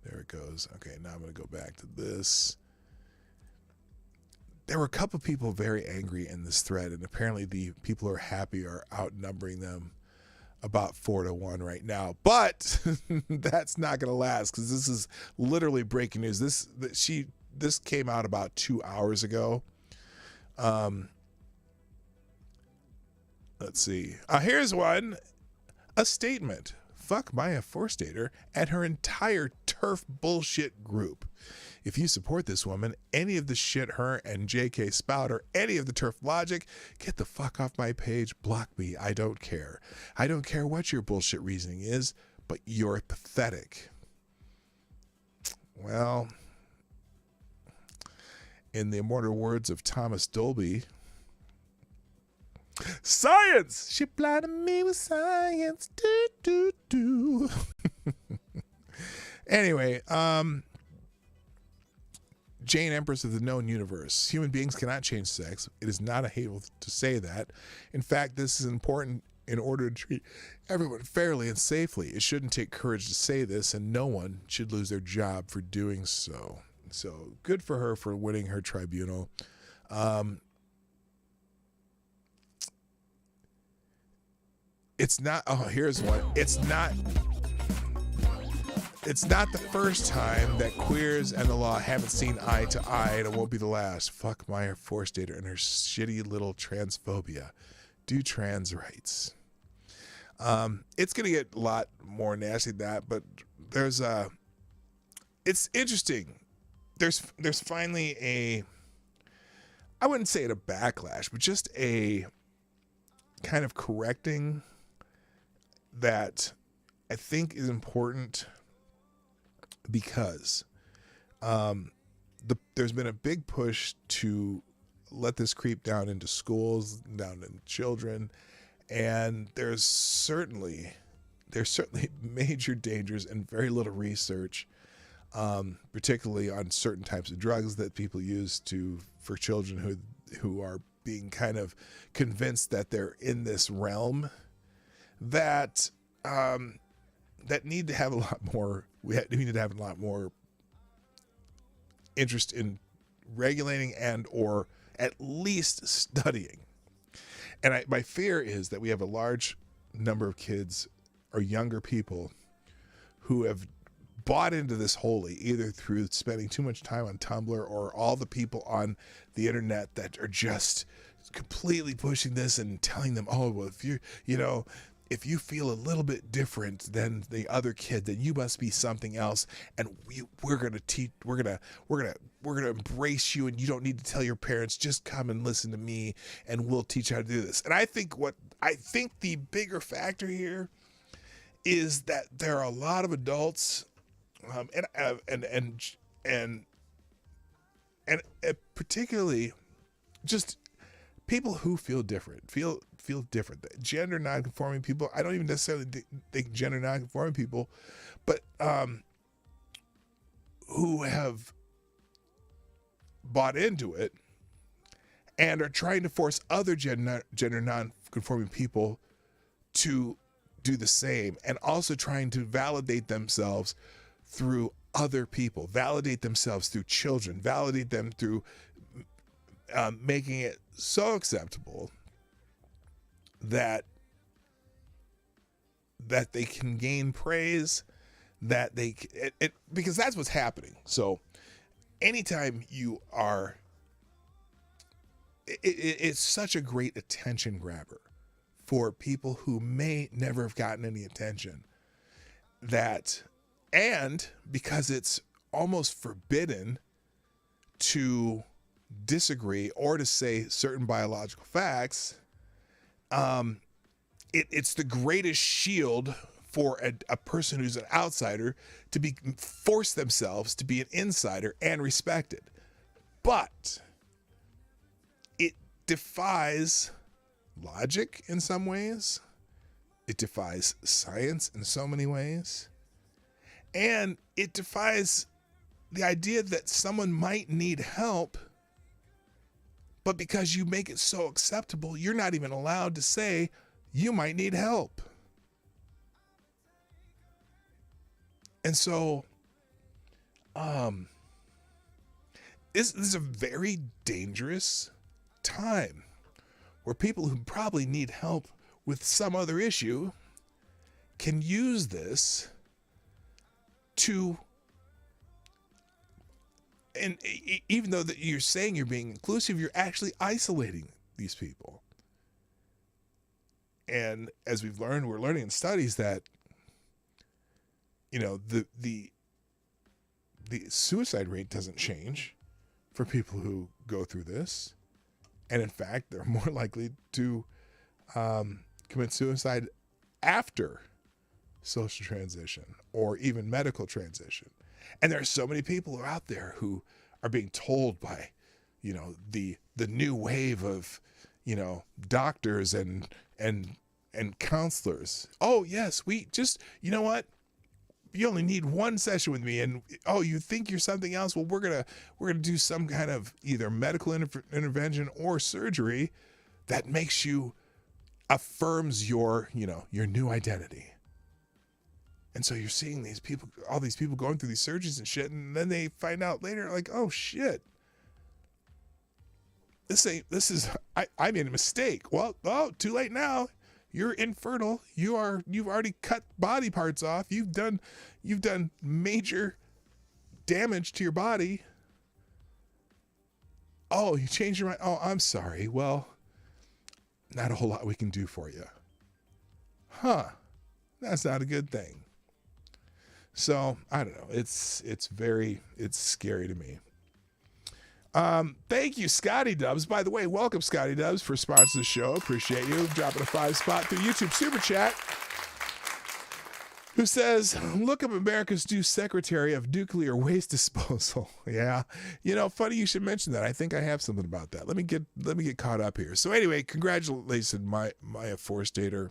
There it goes. Okay, now I'm gonna go back to this. There were a couple of people very angry in this thread, and apparently the people who are happy are outnumbering them about 4-1 right now, but that's not going to last because this is literally breaking news. This came out about 2 hours ago. Let's see. Here's one. A statement. Fuck Maya Forstater and her entire turf bullshit group. If you support this woman, any of the shit her and JK spout or any of the turf logic, get the fuck off my page, block me, I don't care. I don't care what your bullshit reasoning is, but you're pathetic. Well, in the immortal words of Thomas Dolby, science! She blinded me with science. Do, do, do. Anyway, Jane, Empress of the known universe. Human beings cannot change sex. It is not a hateful to say that. In fact, this is important in order to treat everyone fairly and safely. It shouldn't take courage to say this, and no one should lose their job for doing so. So good for her for winning her tribunal. It's not, oh, here's one. It's not the first time that queers and the law haven't seen eye to eye, and it won't be the last. Fuck Maya Forstater and her shitty little transphobia. Do trans rights. It's going to get a lot more nasty than that, but it's interesting. There's finally I wouldn't say it a backlash, but just a kind of correcting that I think is important, because there's been a big push to let this creep down into schools, down into children, and there's certainly major dangers and very little research, particularly on certain types of drugs that people use for children who are being kind of convinced that they're in this realm, that need to have a lot more. We need to have a lot more interest in regulating and or at least studying. And my fear is that we have a large number of kids or younger people who have bought into this wholly, either through spending too much time on Tumblr or all the people on the internet that are just completely pushing this and telling them, oh, well, if you feel a little bit different than the other kid, then you must be something else, and we're gonna embrace you, and you don't need to tell your parents. Just come and listen to me, and we'll teach you how to do this. And I think the bigger factor here is that there are a lot of adults, and particularly just people who feel different, feel different. Gender non-conforming people. I don't even necessarily think gender non-conforming people, but who have bought into it and are trying to force other gender non-conforming people to do the same, and also trying to validate themselves through other people, validate themselves through children, validate them through making it so acceptable that they can gain praise, that because that's what's happening. So anytime you are, it's such a great attention grabber for people who may never have gotten any attention, and because it's almost forbidden to disagree or to say certain biological facts, it's the greatest shield for a person who's an outsider to force themselves to be an insider and respected. But it defies logic in some ways. It defies science in so many ways. And it defies the idea that someone might need help, but because you make it so acceptable, you're not even allowed to say you might need help. And so, this is a very dangerous time where people who probably need help with some other issue can use this to, and even though that you're saying you're being inclusive, you're actually isolating these people. And as we're learning in studies that, the suicide rate doesn't change for people who go through this. And in fact, they're more likely to commit suicide after social transition or even medical transition. And there are so many people who are out there who are being told by, the new wave of, doctors and counselors. Oh yes, we just, you know what? You only need one session with me, and you think you're something else. Well, we're gonna do some kind of either medical intervention or surgery that makes you, affirms your new identity. And so you're seeing all these people going through these surgeries and shit, and then they find out later, like, oh shit, I made a mistake. Well, too late now. You're infertile. You've already cut body parts off. You've done major damage to your body. Oh, you changed your mind. Oh, I'm sorry. Well, not a whole lot we can do for you. Huh. That's not a good thing. So, I don't know. It's scary to me. Thank you, Scotty Dubs. By the way, welcome, Scotty Dubs, for sponsoring the show. Appreciate you dropping a 5 spot through YouTube Super Chat. Who says, look up America's new Secretary of Nuclear Waste Disposal. Yeah. Funny you should mention that. I think I have something about that. Let me get caught up here. So anyway, congratulations, Maya Forstater.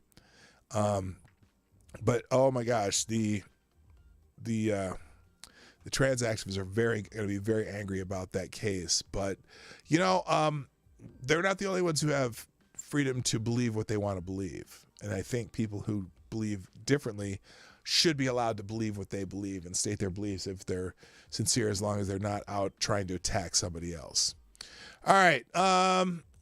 But oh my gosh, the trans activists are going to be very angry about that case. But they're not the only ones who have freedom to believe what they want to believe. And I think people who believe differently should be allowed to believe what they believe and state their beliefs if they're sincere, as long as they're not out trying to attack somebody else. All right.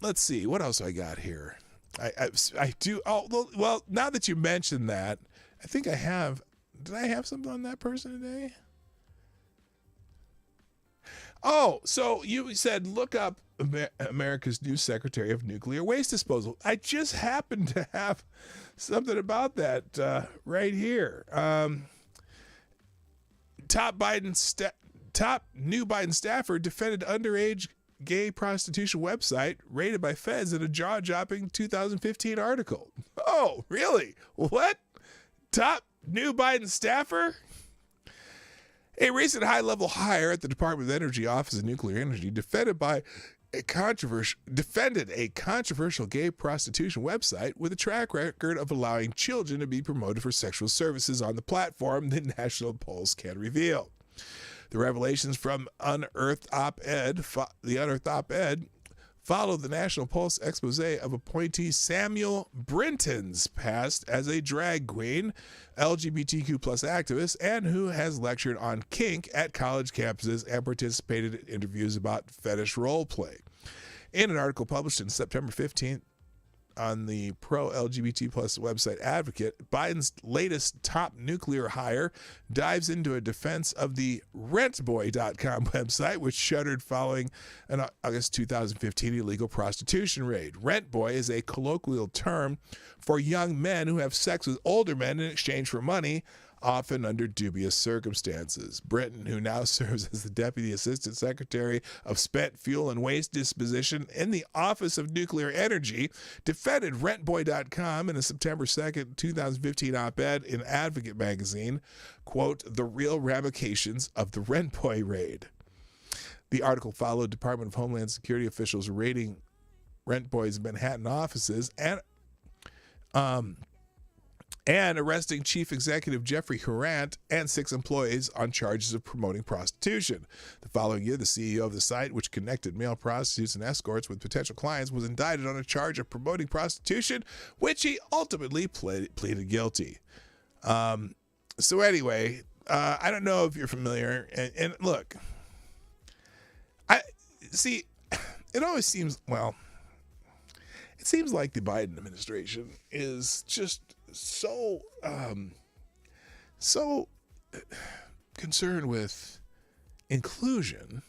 Let's see. What else I got here? I do. Oh, well, now that you mentioned that, I think I have. Did I have something on that person today? Oh, so you said look up America's new Secretary of Nuclear Waste Disposal. I just happened to have something about that right here. Top new Biden staffer defended underage gay prostitution website raided by feds in a jaw-dropping 2015 article. Oh, really? What? Top new Biden staffer? A recent high-level hire at the Department of Energy Office of Nuclear Energy defended a controversial gay prostitution website with a track record of allowing children to be promoted for sexual services on the platform, the National Polls can reveal. The revelations from the Unearthed Op-Ed followed the National Pulse expose of appointee Samuel Brinton's past as a drag queen, LGBTQ plus activist, and who has lectured on kink at college campuses and participated in interviews about fetish role play. In an article published on September 15th on the pro-LGBT plus website Advocate, Biden's latest top nuclear hire dives into a defense of the rentboy.com website, which shuttered following an August 2015 illegal prostitution raid. Rentboy is a colloquial term for young men who have sex with older men in exchange for money, often under dubious circumstances. Britton, who now serves as the Deputy Assistant Secretary of Spent Fuel and Waste Disposition in the Office of Nuclear Energy, defended rentboy.com in a September 2nd, 2015 op-ed in Advocate magazine, quote, the real ramifications of the Rentboy raid. The article followed Department of Homeland Security officials raiding Rentboy's Manhattan offices and arresting Chief Executive Jeffrey Hurant and 6 employees on charges of promoting prostitution. The following year, the CEO of the site, which connected male prostitutes and escorts with potential clients, was indicted on a charge of promoting prostitution, which he ultimately pleaded guilty. So anyway, I don't know if you're familiar, and look, it always seems, it seems like the Biden administration is just so concerned with inclusion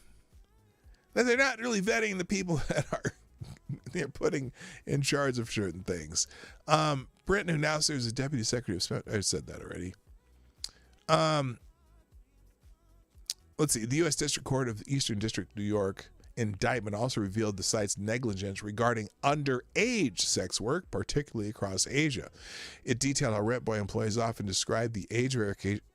that they're not really vetting the people that they're putting in charge of certain things. Britton, who now serves as Deputy Secretary of Spent, I said that already. Let's see. The U.S. District Court of the Eastern District of New York indictment also revealed the site's negligence regarding underage sex work, particularly across Asia. It detailed how Rentboy employees often described the age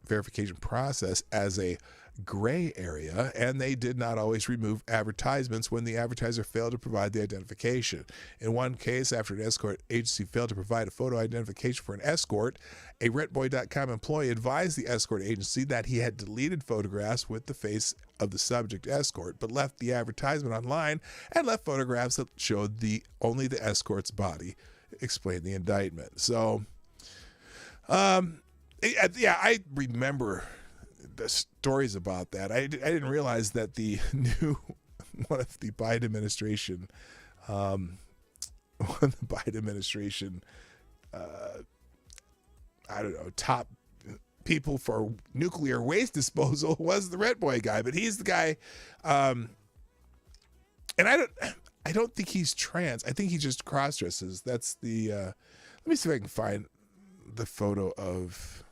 verification process as a gray area, and they did not always remove advertisements when the advertiser failed to provide the identification. In one case, after an escort agency failed to provide a photo identification for an escort, a Rentboy.com employee advised the escort agency that he had deleted photographs with the face of the subject escort, but left the advertisement online and left photographs that showed only the escort's body, explained the indictment. So, I remember the stories about that. I didn't realize that one of the Biden administration, I don't know, top people for nuclear waste disposal was the Rentboy guy, but he's the guy, and I don't think he's trans. I think he just cross-dresses. That's the, let me see if I can find the photo of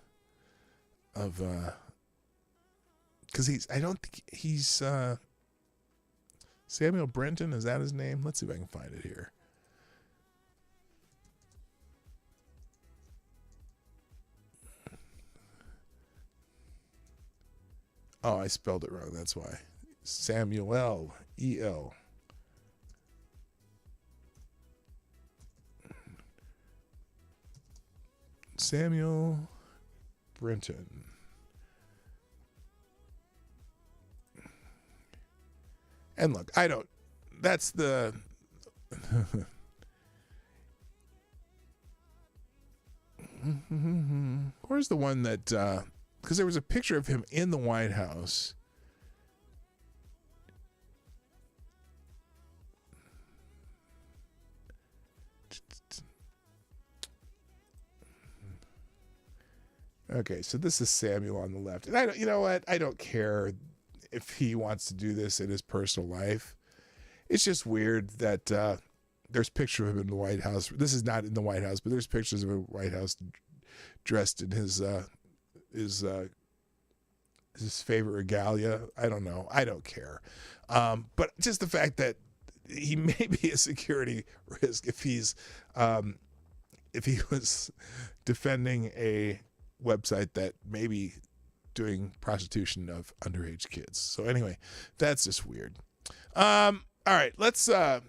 because I don't think he's, Samuel Brenton, is that his name? Let's see if I can find it here. Oh, I spelled it wrong. That's why. Samuel, E-L. Samuel Brenton. And look, that's the, where's the one that, because there was a picture of him in the White House. Okay, so this is Samuel on the left. And you know what? I don't care if he wants to do this in his personal life. It's just weird that there's a picture of him in the White House. This is not in the White House, but there's pictures of him in the White House dressed in his favorite regalia. I don't know. I don't care. But just the fact that he may be a security risk if he was defending a website that may be doing prostitution of underage kids. So anyway, that's just weird. All right, let's there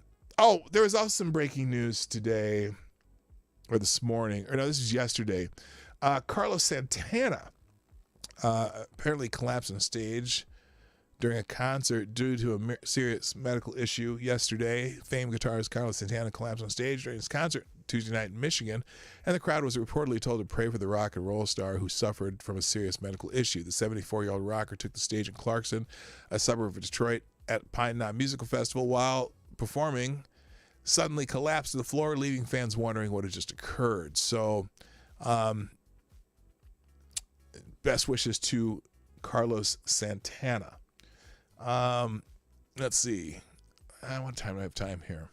was also some breaking news today or this morning, or no, this is yesterday. Carlos Santana apparently collapsed on stage during a concert due to a serious medical issue yesterday. Famed guitarist Carlos Santana collapsed on stage during his concert Tuesday night in Michigan, and the crowd was reportedly told to pray for the rock and roll star who suffered from a serious medical issue. The 74-year-old rocker took the stage in Clarkson, a suburb of Detroit, at Pine Knot Musical Festival while performing, suddenly collapsed to the floor, leaving fans wondering what had just occurred. So, best wishes to Carlos Santana. Let's see. What time do I have time here?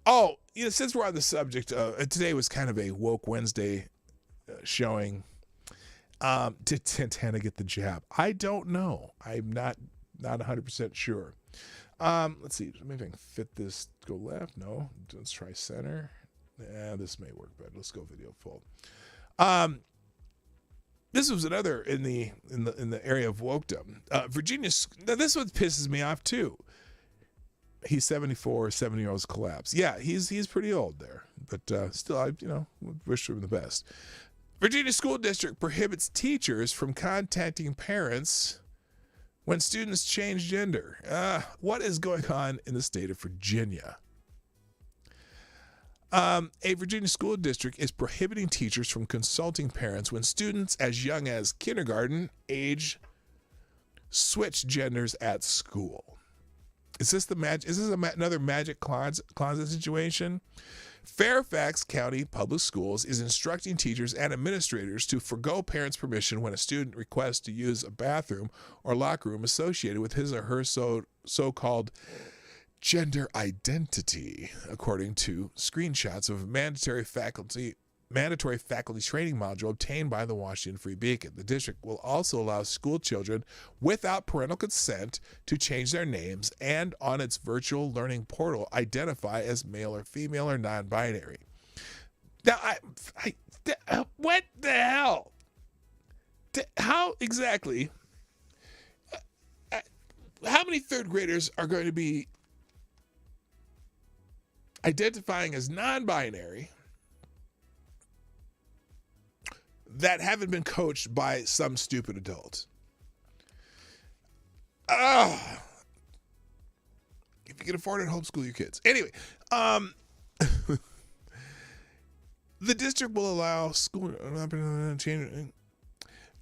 Oh, since we're on the subject, today was kind of a Woke Wednesday showing. Did Santana get the jab? I don't know. I'm not 100% sure. Let's see. Maybe I can fit this. Go left. No. Let's try center. This may work better. Let's go video full. This was another in the area of wokedom. Virginia. Now this one pisses me off too. He's 74. 70-year-olds collapse. Yeah, he's pretty old there, but still, I wish him the best. Virginia School District prohibits teachers from contacting parents when students change gender. What is going on in the state of Virginia? A Virginia school district is prohibiting teachers from consulting parents when students as young as kindergarten age switch genders at school. Is this another magic closet situation? Fairfax County Public Schools is instructing teachers and administrators to forgo parents' permission when a student requests to use a bathroom or locker room associated with his or her so-called gender identity, according to screenshots of a mandatory faculty training module obtained by the Washington Free Beacon. The district will also allow school children without parental consent to change their names and on its virtual learning portal identify as male or female or non-binary. Now, what the hell? How exactly? How many third graders are going to be identifying as non-binary that haven't been coached by some stupid adult? If you can afford it, homeschool your kids. Anyway, the district will allow school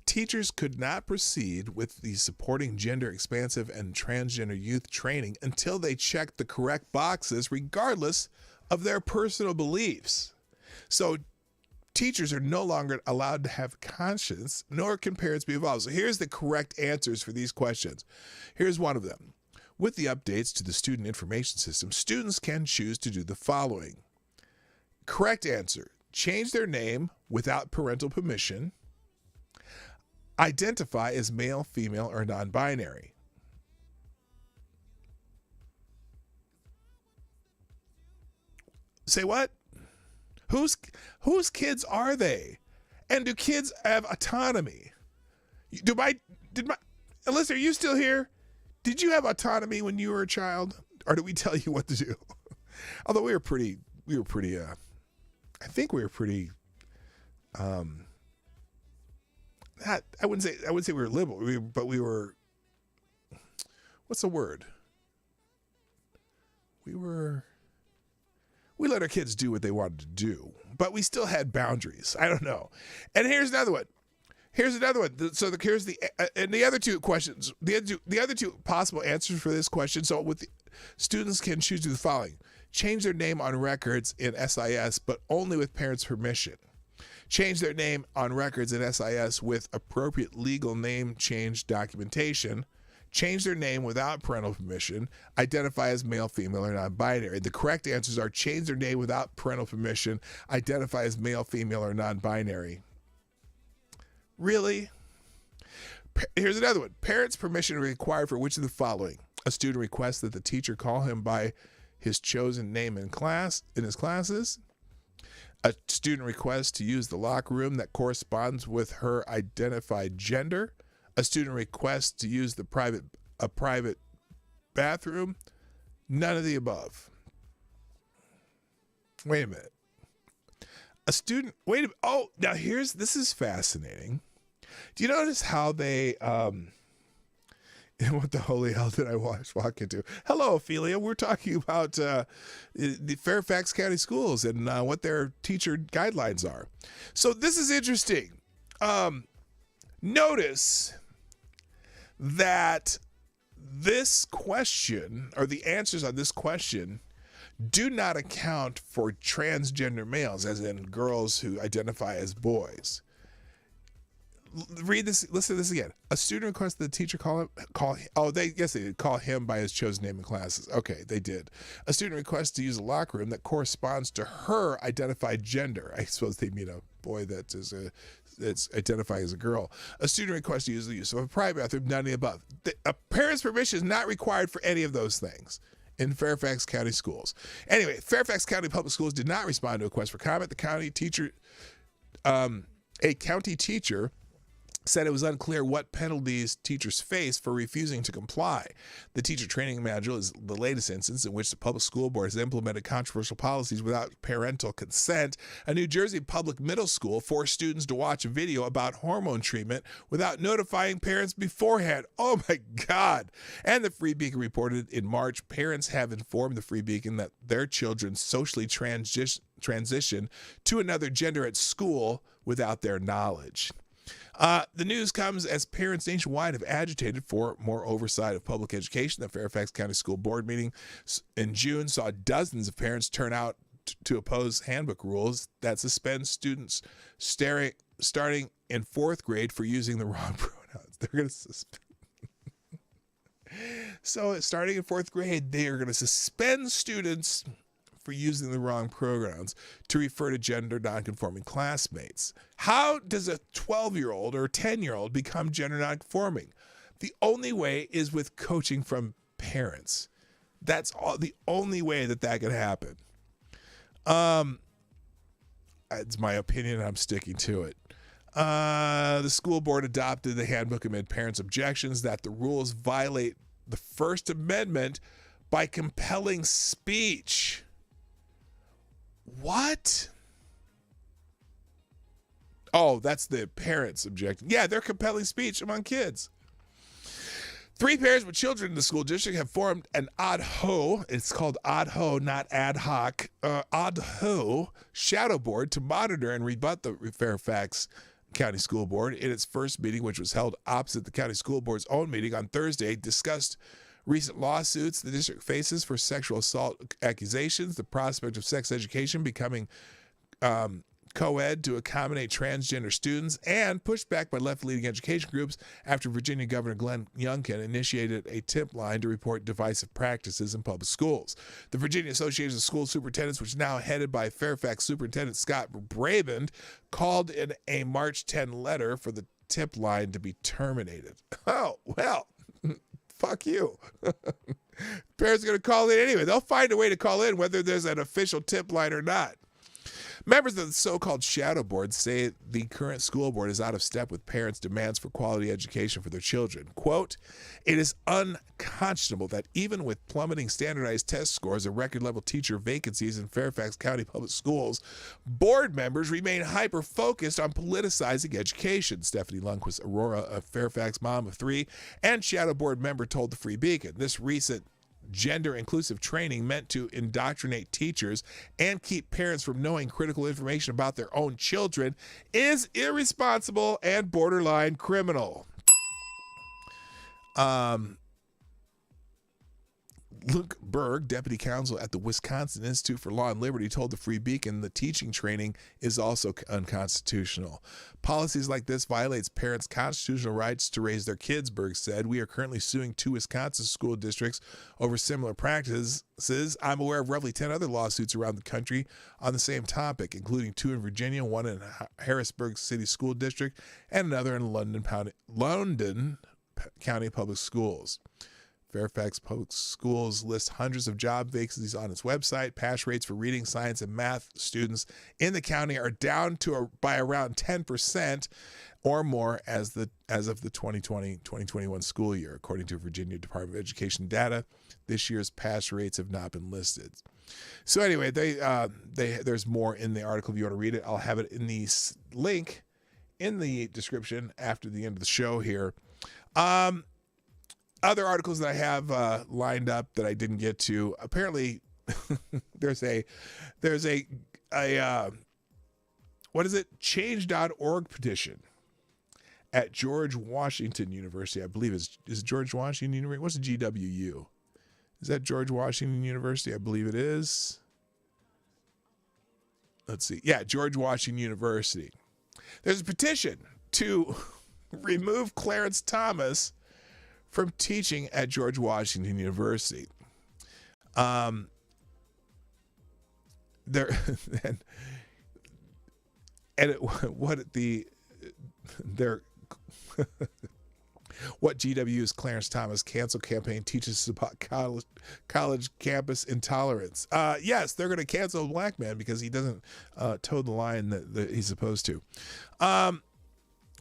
teachers could not proceed with the supporting gender expansive and transgender youth training until they check the correct boxes, regardless of their personal beliefs. So teachers are no longer allowed to have conscience, nor can parents be involved. So here's the correct answers for these questions. Here's one of them. With the updates to the student information system, students can choose to do the following. Correct answer: change their name without parental permission. Identify as male, female, or non-binary. Say what? Whose kids are they? And do kids have autonomy? Alyssa, are you still here? Did you have autonomy when you were a child? Or did we tell you what to do? Although I think we were pretty, I wouldn't say we were liberal, but we were, what's the word? We let our kids do what they wanted to do, but we still had boundaries. I don't know. And here's another one. So here's the other two questions. The other two possible answers for this question. So students can choose to do the following: change their name on records in SIS, but only with parents' permission. Change their name on records in SIS with appropriate legal name change documentation. Change their name without parental permission. Identify as male, female, or non-binary. The correct answers are: change their name without parental permission. Identify as male, female, or non-binary. Really? Here's another one. Parents' permission required for which of the following? A student requests that the teacher call him by his chosen name in his classes. A student requests to use the locker room that corresponds with her identified gender. A student requests to use a private bathroom. None of the above. Wait a minute. Oh, now this is fascinating. Do you notice how they, what the holy hell did I walk into? Hello, Ophelia. We're talking about the Fairfax County Schools and what their teacher guidelines are. So this is interesting. Notice that this question, or the answers on this question, do not account for transgender males, as in girls who identify as boys. Read this. Listen to this again. A student requests that the teacher they did call him by his chosen name in classes. Okay, they did. A student requests to use a locker room that corresponds to her identified gender. I suppose they mean a boy that's identifying as a girl. A student requests to use the use of a private bathroom. None of the above. A parent's permission is not required for any of those things in Fairfax County Schools. Anyway, Fairfax County Public Schools did not respond to a request for comment. A county teacher said it was unclear what penalties teachers face for refusing to comply. The teacher training manual is the latest instance in which the public school board has implemented controversial policies without parental consent. A New Jersey public middle school forced students to watch a video about hormone treatment without notifying parents beforehand. Oh my God. And the Free Beacon reported in March, parents have informed the Free Beacon that their children socially transition to another gender at school without their knowledge. The news comes as parents nationwide have agitated for more oversight of public education. The Fairfax County School Board meeting in June saw dozens of parents turn out to oppose handbook rules that suspend students starting in fourth grade for using the wrong pronouns. They're going to suspend. So starting in fourth grade, they are going to suspend students for using the wrong pronouns to refer to gender nonconforming classmates. How does a 12-year-old or a 10-year-old become gender nonconforming? The only way is with coaching from parents. That's the only way that could happen. It's my opinion, and I'm sticking to it. The school board adopted the handbook amid parents' objections that the rules violate the First Amendment by compelling speech. What? Oh, that's the parents objecting. Yeah, they're compelling speech among kids. 3 parents with children in the school district have formed an ADHO. It's called ADHO, not ad hoc. ADHO shadow board to monitor and rebut the Fairfax County School Board. In its first meeting, which was held opposite the county school board's own meeting on Thursday, discussed recent lawsuits the district faces for sexual assault accusations, the prospect of sex education becoming co-ed to accommodate transgender students, and pushed back by left-leaning education groups after Virginia Governor Glenn Youngkin initiated a tip line to report divisive practices in public schools. The Virginia Association of School Superintendents, which is now headed by Fairfax Superintendent Scott Brabant, called in a March 10 letter for the tip line to be terminated. Oh, well. Fuck you. Parents are going to call in anyway. They'll find a way to call in whether there's an official tip line or not. Members of the so-called shadow board say the current school board is out of step with parents' demands for quality education for their children. Quote, it is unconscionable that even with plummeting standardized test scores and record-level teacher vacancies in Fairfax County Public Schools, board members remain hyper-focused on politicizing education. Stephanie Lundquist Aurora, a Fairfax mom of 3 and shadow board member, told the Free Beacon. This recent gender-inclusive training meant to indoctrinate teachers and keep parents from knowing critical information about their own children is irresponsible and borderline criminal. Luke Berg, deputy counsel at the Wisconsin Institute for Law and Liberty, told the Free Beacon the teaching training is also unconstitutional. Policies like this violates parents' constitutional rights to raise their kids, Berg said. We are currently suing 2 Wisconsin school districts over similar practices. I'm aware of roughly 10 other lawsuits around the country on the same topic, including 2 in Virginia, 1 in Harrisburg City School District, and another in London County Public Schools. Fairfax Public Schools lists hundreds of job vacancies on its website. Pass rates for reading, science, and math students in the county are down by around 10% or more as of the 2020-2021 school year, according to Virginia Department of Education data. This year's pass rates have not been listed. So anyway, there's more in the article if you want to read it. I'll have it in the link in the description after the end of the show here. Other articles that I have lined up that I didn't get to. Apparently, there's a what is it? Change.org petition at George Washington University. I believe is George Washington University. What's the GWU? Is that George Washington University? I believe it is. Let's see. Yeah, George Washington University. There's a petition to remove Clarence Thomas from teaching at George Washington University. What GW's Clarence Thomas cancel campaign teaches about college campus intolerance. Yes, they're going to cancel a black man because he doesn't toe the line that he's supposed to.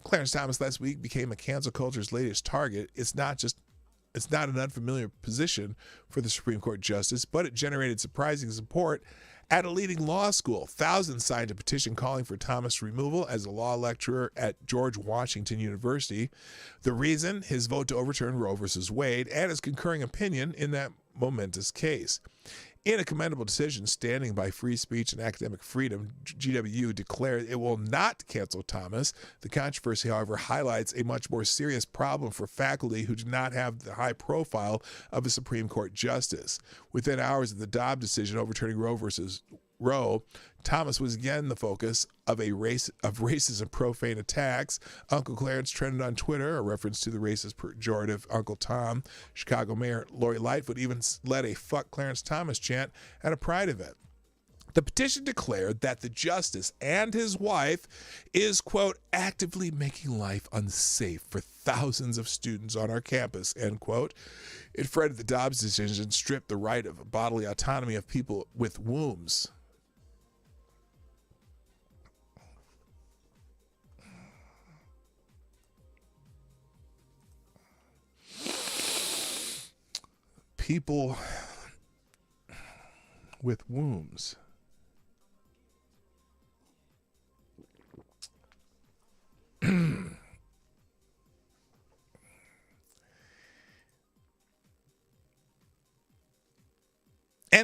Clarence Thomas last week became a cancel culture's latest target. It's not an unfamiliar position for the Supreme Court justice, but it generated surprising support at a leading law school. Thousands signed a petition calling for Thomas' removal as a law lecturer at George Washington University. The reason? His vote to overturn Roe v. Wade and his concurring opinion in that momentous case. In a commendable decision standing by free speech and academic freedom, GW declared it will not cancel Thomas. The controversy, however, highlights a much more serious problem for faculty who do not have the high profile of a Supreme Court justice. Within hours of the Dobbs decision overturning Roe versus Roe, Thomas was again the focus of racist and profane attacks. Uncle Clarence trended on Twitter, a reference to the racist pejorative Uncle Tom. Chicago Mayor Lori Lightfoot even led a "Fuck Clarence Thomas" chant at a Pride event. The petition declared that the justice and his wife is, quote, actively making life unsafe for thousands of students on our campus, end quote. It fretted the Dobbs decision stripped the right of bodily autonomy of people with wombs. People with wombs. And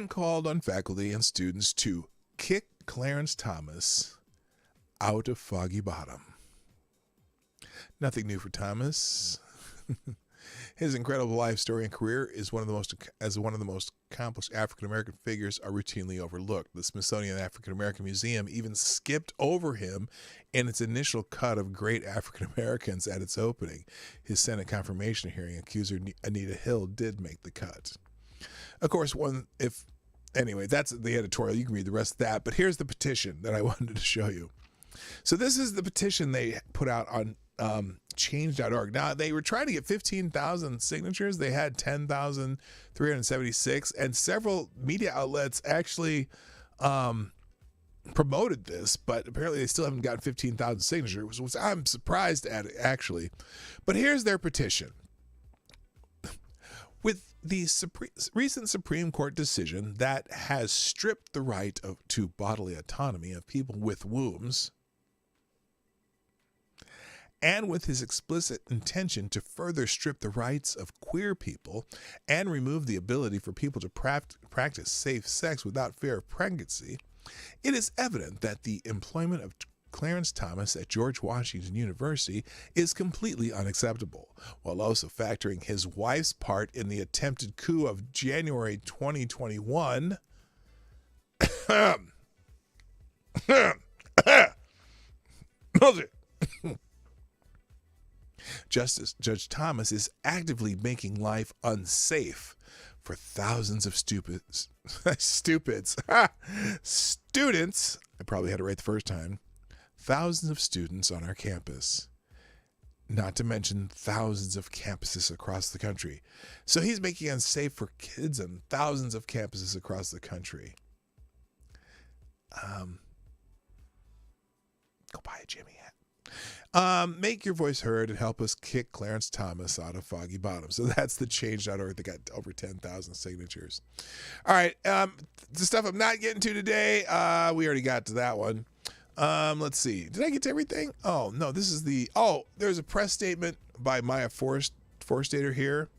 called on faculty and students to kick Clarence Thomas out of Foggy Bottom. Nothing new for Thomas. His incredible life story and career is one of the most accomplished African American figures are routinely overlooked. The Smithsonian African American Museum even skipped over him in its initial cut of great African Americans at its opening. His Senate confirmation hearing accuser Anita Hill did make the cut. Of course, anyway, that's the editorial. You can read the rest of that. But here's the petition that I wanted to show you. So this is the petition they put out on change.org. Now, they were trying to get 15,000 signatures. They had 10,376, and several media outlets actually promoted this, but apparently they still haven't gotten 15,000 signatures, which I'm surprised at, actually. But here's their petition. With the recent Supreme Court decision that has stripped the right to bodily autonomy of people with wombs, and with his explicit intention to further strip the rights of queer people and remove the ability for people to practice safe sex without fear of pregnancy, it is evident that the employment of Clarence Thomas at George Washington University is completely unacceptable, while also factoring his wife's part in the attempted coup of January 2021. Judge Thomas is actively making life unsafe for thousands of students. I probably had it right the first time. Thousands of students on our campus, not to mention thousands of campuses across the country. So he's making it unsafe for kids on thousands of campuses across the country. Go buy a Jimmy hat. Make your voice heard and help us kick Clarence Thomas out of Foggy Bottom. So that's the change.org that got over 10,000 signatures. All right. The stuff I'm not getting to today, we already got to that one. Let's see. Did I get to everything? Oh, no. This is there's a press statement by Maya Forstater here.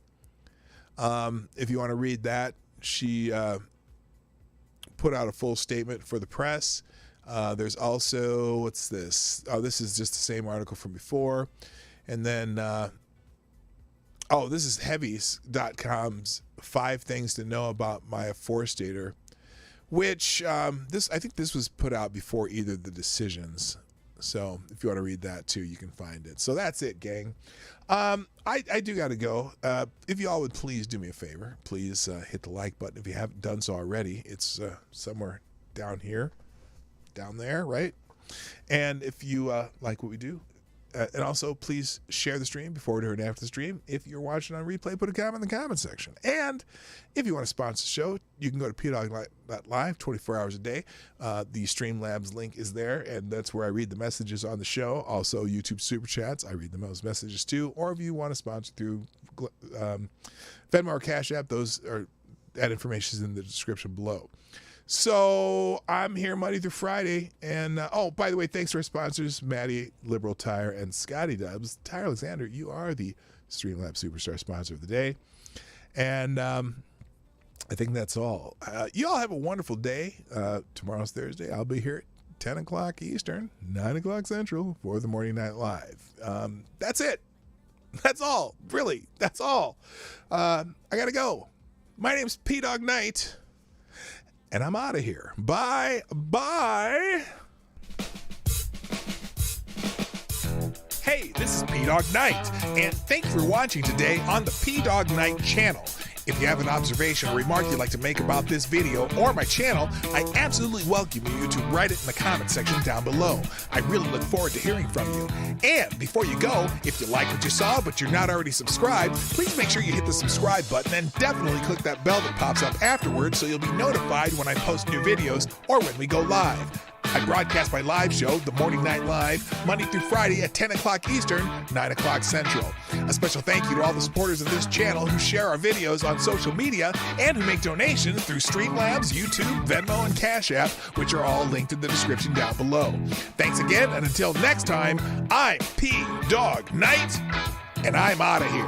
If you want to read that, she put out a full statement for the press. There's also, what's this? Oh, this is just the same article from before. And then, this is heavies.com's 5 things to know about Maya Forstater, which I think this was put out before either of the decisions. So if you want to read that too, you can find it. So that's it, gang. I do got to go. If you all would please do me a favor, please hit the like button if you haven't done so already. It's somewhere down here. Down there, right? And if you like what we do, and also please share the stream before, during, and after the stream. If you're watching on replay, put a comment in the comment section. And if you want to sponsor the show, you can go to pdog.live 24 hours a day. The Streamlabs link is there, and that's where I read the messages on the show. Also, YouTube Super Chats, I read those messages too. Or if you want to sponsor through Venmo or Cash App, that information is in the description below. So I'm here Monday through Friday. And, by the way, thanks to our sponsors, Maddie, Liberal Tire, and Scotty Dubs. Tyre Alexander, you are the Streamlabs Superstar sponsor of the day. And I think that's all. You all have a wonderful day. Tomorrow's Thursday. I'll be here at 10 o'clock Eastern, 9 o'clock Central for the Morning Night Live. That's it. That's all. Really, that's all. I got to go. My name's P-Dog Knight. And I'm out of here. Bye. Hey, this is P-Dog Knight, and thank you for watching today on the P-Dog Knight channel. If you have an observation or remark you'd like to make about this video or my channel, I absolutely welcome you to write it in the comment section down below. I really look forward to hearing from you. And before you go, if you like what you saw but you're not already subscribed, please make sure you hit the subscribe button and definitely click that bell that pops up afterwards so you'll be notified when I post new videos or when we go live. I broadcast my live show, The Morning Night Live, Monday through Friday at 10 o'clock Eastern, 9 o'clock Central. A special thank you to all the supporters of this channel who share our videos on social media and who make donations through Streamlabs, YouTube, Venmo, and Cash App, which are all linked in the description down below. Thanks again, and until next time, I'm P-Dog Knight, and I'm out of here.